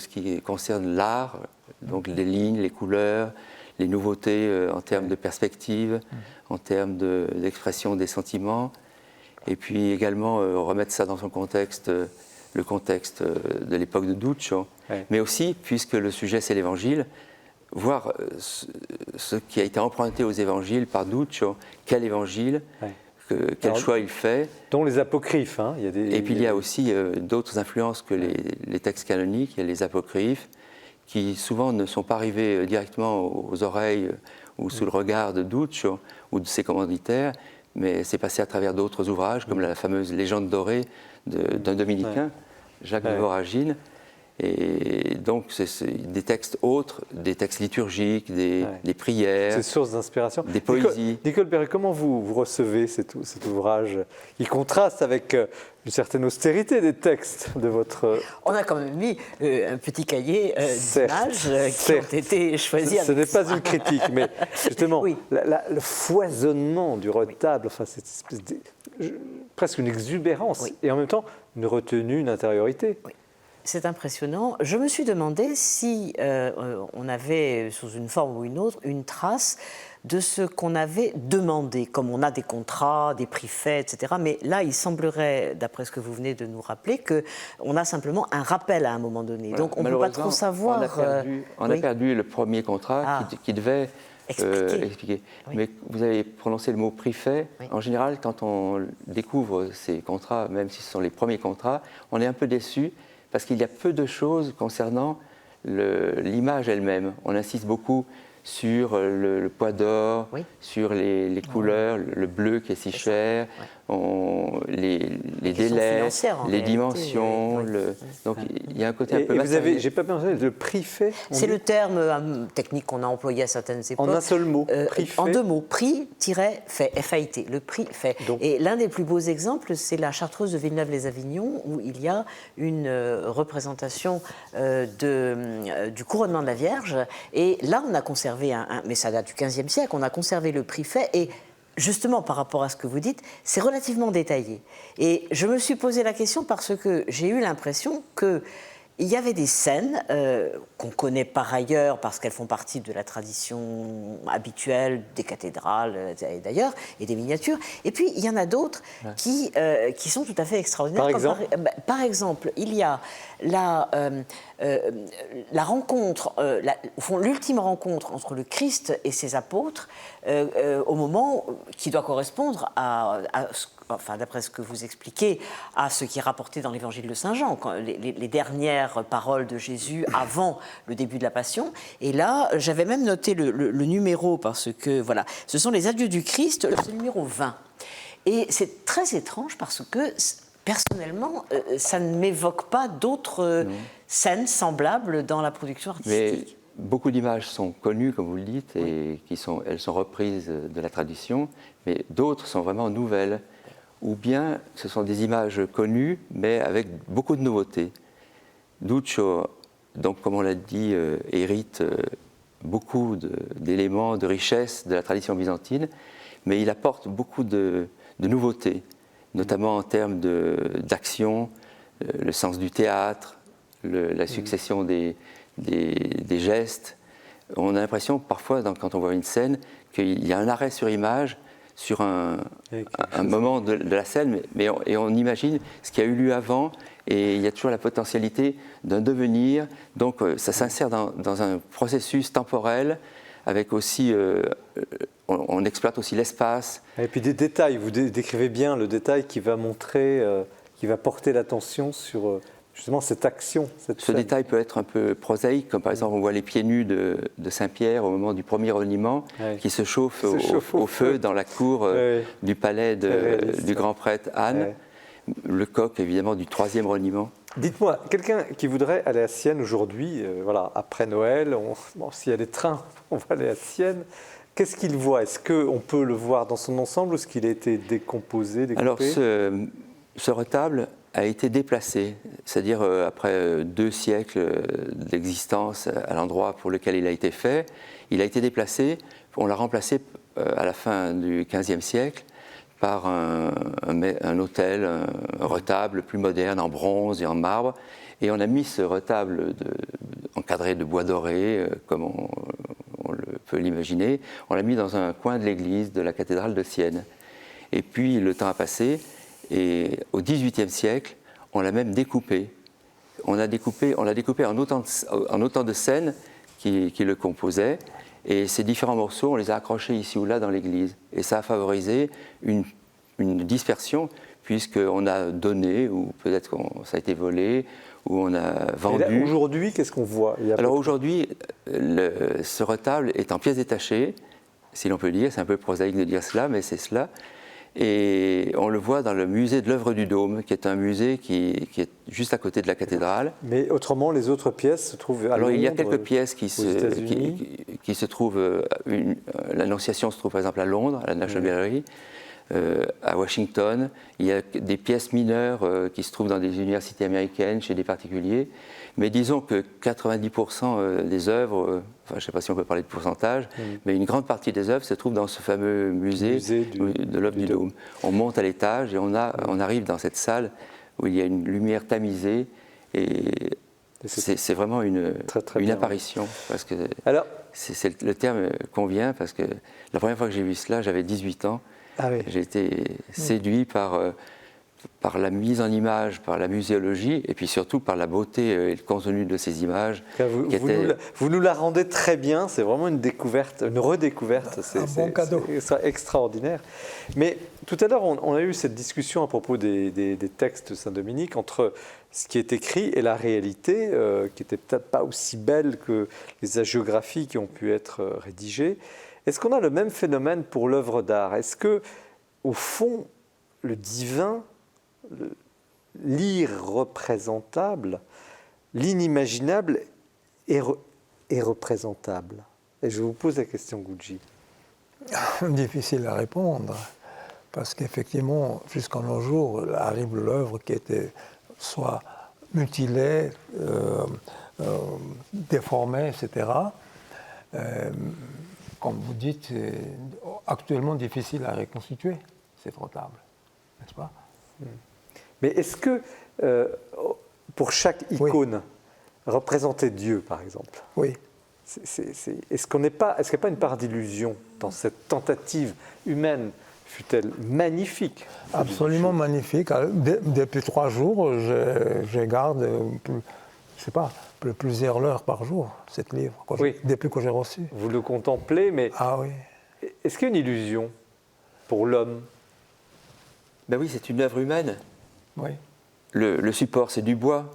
qui concerne l'art, donc les lignes, les couleurs, les nouveautés en termes de perspective, en termes d'expression des sentiments, et puis également remettre ça dans son contexte, le contexte de l'époque de Duccio, mais aussi, puisque le sujet c'est l'Évangile, voir ce qui a été emprunté aux évangiles par Duccio, quel évangile, quel choix il fait. Dont les apocryphes. Hein. Et puis il y a aussi d'autres influences que les textes canoniques, il y a les apocryphes, qui souvent ne sont pas arrivés directement aux oreilles ou sous le regard de Duccio ou de ses commanditaires, mais c'est passé à travers d'autres ouvrages, comme la fameuse Légende dorée d'un dominicain, Jacques de Voragine. Et donc, c'est des textes autres, des textes liturgiques, des prières, des sources d'inspiration, des poésies. Nicole Perret, comment vous recevez cet ouvrage? Il contraste avec une certaine austérité des textes de votre... On a quand même mis un petit cahier d'images qui ont été choisis. Ce n'est pas une critique, mais justement, le foisonnement du retable, enfin, c'est presque une exubérance, et en même temps, une retenue, une intériorité. Oui. C'est impressionnant. Je me suis demandé si on avait, sous une forme ou une autre, une trace de ce qu'on avait demandé, comme on a des contrats, des prix faits, etc. Mais là, il semblerait, d'après ce que vous venez de nous rappeler, qu'on a simplement un rappel à un moment donné. Voilà. Donc on ne peut pas trop savoir. On a perdu le premier contrat qui devait expliquer. Oui. Mais vous avez prononcé le mot prix fait. Oui. En général, quand on découvre ces contrats, même si ce sont les premiers contrats, on est un peu déçu, parce qu'il y a peu de choses concernant l'image elle-même. On insiste beaucoup sur le poids d'or, sur les couleurs, le bleu qui est si cher, les délais, les dimensions. Donc il y a un côté un peu massacré. J'ai pas pensé, le prix fait. C'est le terme technique qu'on a employé à certaines époques. En un seul mot, prix fait. En 2 mots, prix-fait, F-A-I-T, le prix fait. Donc. Et l'un des plus beaux exemples, c'est la Chartreuse de Villeneuve-les-Avignon, où il y a une représentation du couronnement de la Vierge. Et là, on a conservé mais ça date du XVe siècle, on a conservé le prix fait, et justement par rapport à ce que vous dites, c'est relativement détaillé. Et je me suis posé la question parce que j'ai eu l'impression qu'il y avait des scènes qu'on connaît par ailleurs parce qu'elles font partie de la tradition habituelle des cathédrales d'ailleurs, et des miniatures, et puis il y en a d'autres qui sont tout à fait extraordinaires. Par exemple, il y a la rencontre, au fond, l'ultime rencontre entre le Christ et ses apôtres au moment qui doit correspondre enfin, d'après ce que vous expliquez, à ce qui est rapporté dans l'évangile de Saint Jean, les dernières paroles de Jésus avant le début de la Passion. Et là, j'avais même noté le numéro, parce que, voilà, ce sont les adieux du Christ, le numéro 20. Et c'est très étrange parce que, personnellement, ça ne m'évoque pas d'autres scènes semblables dans la production artistique. beaucoup d'images sont connues, comme vous le dites, et elles sont reprises de la tradition, mais d'autres sont vraiment nouvelles. Ou bien ce sont des images connues, mais avec beaucoup de nouveautés. Duccio, donc, comme on l'a dit, hérite beaucoup d'éléments, de richesses de la tradition byzantine, mais il apporte beaucoup de nouveautés, notamment en termes d'action, le sens du théâtre, la succession des gestes. On a l'impression parfois, quand on voit une scène, qu'il y a un arrêt sur image sur un moment de la scène, et on imagine ce qui a eu lieu avant, et il y a toujours la potentialité d'un devenir. Donc ça s'insère dans un processus temporel, avec aussi, on exploite aussi l'espace. Et puis des détails, vous décrivez bien le détail qui va montrer, qui va porter l'attention sur justement cette action. Ce détail peut être un peu prosaïque, comme par exemple on voit les pieds nus de Saint-Pierre au moment du premier reniement, qui se chauffe au feu dans la cour du palais du grand prêtre Anne. Le coq évidemment du troisième reniement. Dites-moi, quelqu'un qui voudrait aller à Sienne aujourd'hui, voilà, après Noël, s'il y a des trains, on va aller à Sienne. Qu'est-ce qu'il voit? Est-ce qu'on peut le voir dans son ensemble ou est-ce qu'il a été décomposé, découpé? Alors ce retable a été déplacé, c'est-à-dire après 2 siècles d'existence à l'endroit pour lequel il a été fait, il a été déplacé, on l'a remplacé à la fin du XVe siècle par un autel, un retable plus moderne en bronze et en marbre, et on a mis ce retable encadré de bois doré, comme on peut l'imaginer, on l'a mis dans un coin de l'église de la cathédrale de Sienne. Et puis le temps a passé, et au XVIIIe siècle, on l'a même découpé. On l'a découpé en autant de scènes qui le composaient, et ces différents morceaux, on les a accrochés ici ou là dans l'église. Et ça a favorisé une dispersion, puisqu'on a donné, ou peut-être que ça a été volé, ou on a vendu. Aujourd'hui, qu'est-ce qu'on voit? Alors aujourd'hui, ce retable est en pièces détachées, si l'on peut dire, c'est un peu prosaïque de dire cela, mais c'est cela. Et on le voit dans le musée de l'œuvre du Dôme, qui est un musée qui est juste à côté de la cathédrale. Mais autrement, les autres pièces se trouvent à Alors Londres, il y a quelques pièces qui se trouvent, l'Annonciation se trouve par exemple à Londres, à la National Gallery, à Washington. Il y a des pièces mineures qui se trouvent dans des universités américaines, chez des particuliers. Mais disons que 90% des œuvres, enfin, je ne sais pas si on peut parler de pourcentage, mais une grande partie des œuvres se trouve dans ce fameux musée de l'œuvre du Dôme. On monte à l'étage et on arrive dans cette salle où il y a une lumière tamisée, et c'est vraiment une apparition. Parce que le terme convient, parce que la première fois que j'ai vu cela, j'avais 18 ans. Ah oui. J'ai été séduit par la mise en image, par la muséologie, et puis surtout par la beauté et le contenu de ces images. Vous nous la rendez très bien, c'est vraiment une découverte, une redécouverte. Un bon cadeau. C'est extraordinaire. Mais tout à l'heure, on a eu cette discussion à propos des textes de Saint-Dominique entre ce qui est écrit et la réalité, qui n'était peut-être pas aussi belle que les hagiographies qui ont pu être rédigées. Est-ce qu'on a le même phénomène pour l'œuvre d'art? Est-ce que, au fond, le divin, l'irreprésentable, l'inimaginable est représentable? Et je vous pose la question, Gucci. Difficile à répondre, parce qu'effectivement, jusqu'à nos jours, arrive l'œuvre qui était soit mutilée, déformée, etc. Comme vous dites, c'est actuellement difficile à reconstituer cette retable, n'est-ce pas? Mais est-ce que, pour chaque icône, représenter Dieu, par exemple, est-ce qu'il n'y a pas une part d'illusion dans cette tentative humaine, fut-elle magnifique? Absolument magnifique. Depuis 3 jours, je garde, je ne sais pas, plusieurs heures par jour, cet livre, depuis que j'ai reçu. Vous le contemplez, mais est-ce qu'il y a une illusion pour l'homme? Ben oui, c'est une œuvre humaine. Oui. Le support, c'est du bois.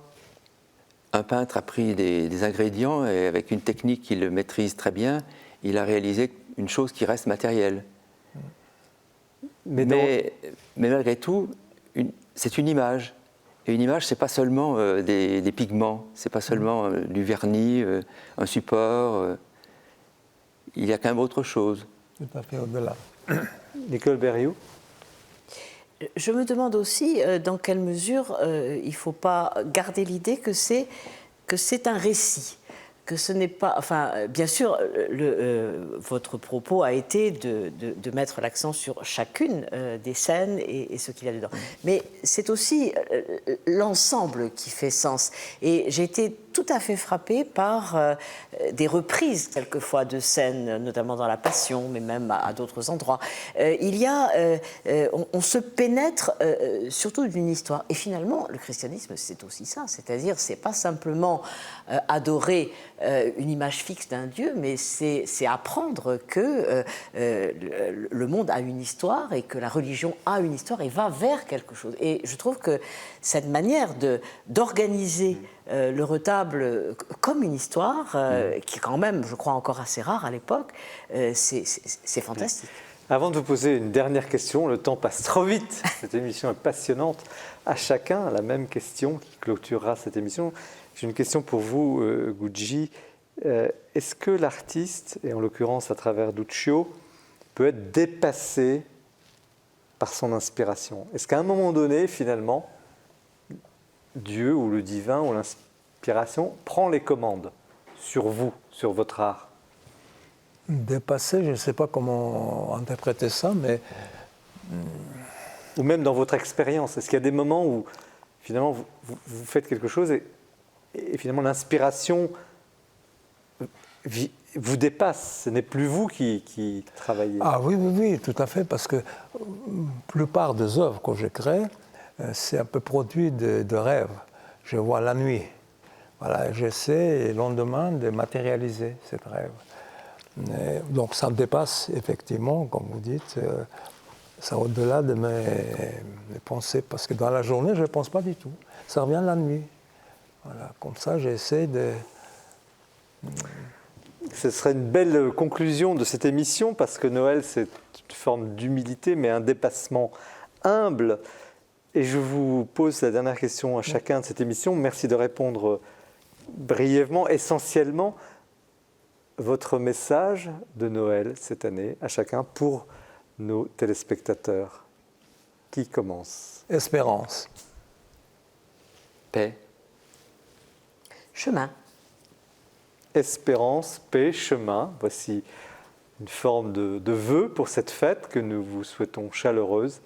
Un peintre a pris des ingrédients et avec une technique qu'il maîtrise très bien, il a réalisé une chose qui reste matérielle. Mais malgré tout, c'est une image. Et une image, c'est pas seulement des pigments, c'est pas seulement du vernis, un support. Il y a quand même autre chose. Tout à fait au-delà. Nicole Berriou. Je me demande aussi dans quelle mesure il ne faut pas garder l'idée que c'est un récit, que ce n'est pas... Enfin, bien sûr, votre propos a été de mettre l'accent sur chacune des scènes et ce qu'il y a dedans. Mais c'est aussi l'ensemble qui fait sens. Et j'ai été tout à fait frappée par des reprises, quelquefois, de scènes, notamment dans La Passion, mais même à d'autres endroits. On se pénètre surtout d'une histoire. Et finalement, le christianisme, c'est aussi ça. C'est-à-dire, c'est pas simplement adorer une image fixe d'un Dieu, mais c'est apprendre que le monde a une histoire et que la religion a une histoire et va vers quelque chose. Et je trouve que cette manière d'organiser le retable comme une histoire, qui est quand même, je crois, encore assez rare à l'époque, c'est fantastique. Avant de vous poser une dernière question, le temps passe trop vite, cette émission est passionnante. À chacun, la même question qui clôturera cette émission. J'ai une question pour vous, Gucci. Est-ce que l'artiste, et en l'occurrence à travers Duccio, peut être dépassé par son inspiration? Est-ce qu'à un moment donné, finalement, Dieu ou le divin ou l'inspiration prend les commandes sur vous, sur votre art? Dépassé, je ne sais pas comment interpréter ça, mais... Ou même dans votre expérience, est-ce qu'il y a des moments où finalement vous faites quelque chose et finalement l'inspiration vous dépasse, ce n'est plus vous qui travaillez? Ah oui, oui, oui, tout à fait, parce que la plupart des œuvres que je crée, c'est un peu produit de rêves. Je vois la nuit. Voilà, j'essaie le lendemain de matérialiser ces rêves. Donc ça me dépasse effectivement, comme vous dites, ça au-delà de mes pensées, parce que dans la journée, je ne pense pas du tout. Ça revient la nuit. Voilà, comme ça, j'essaie de... Ce serait une belle conclusion de cette émission, parce que Noël, c'est une forme d'humilité, mais un dépassement humble. Et je vous pose la dernière question à chacun de cette émission. Merci de répondre brièvement, essentiellement, votre message de Noël cette année, à chacun, pour nos téléspectateurs. Qui commence? Espérance. Paix. Chemin. Espérance, paix, chemin. Voici une forme de vœu pour cette fête que nous vous souhaitons chaleureuse.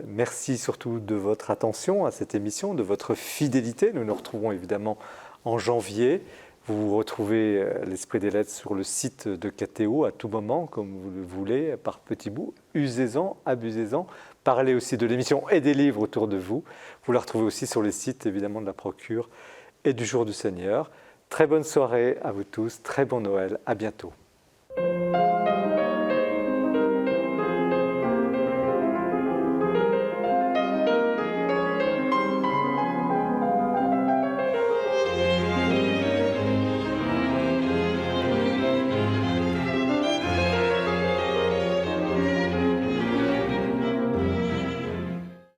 Merci surtout de votre attention à cette émission, de votre fidélité. Nous nous retrouvons évidemment en janvier. Vous retrouvez l'Esprit des Lettres sur le site de KTO à tout moment, comme vous le voulez, par petits bouts. Usez-en, abusez-en. Parlez aussi de l'émission et des livres autour de vous. Vous la retrouvez aussi sur les sites évidemment de la Procure et du Jour du Seigneur. Très bonne soirée à vous tous, très bon Noël, à bientôt.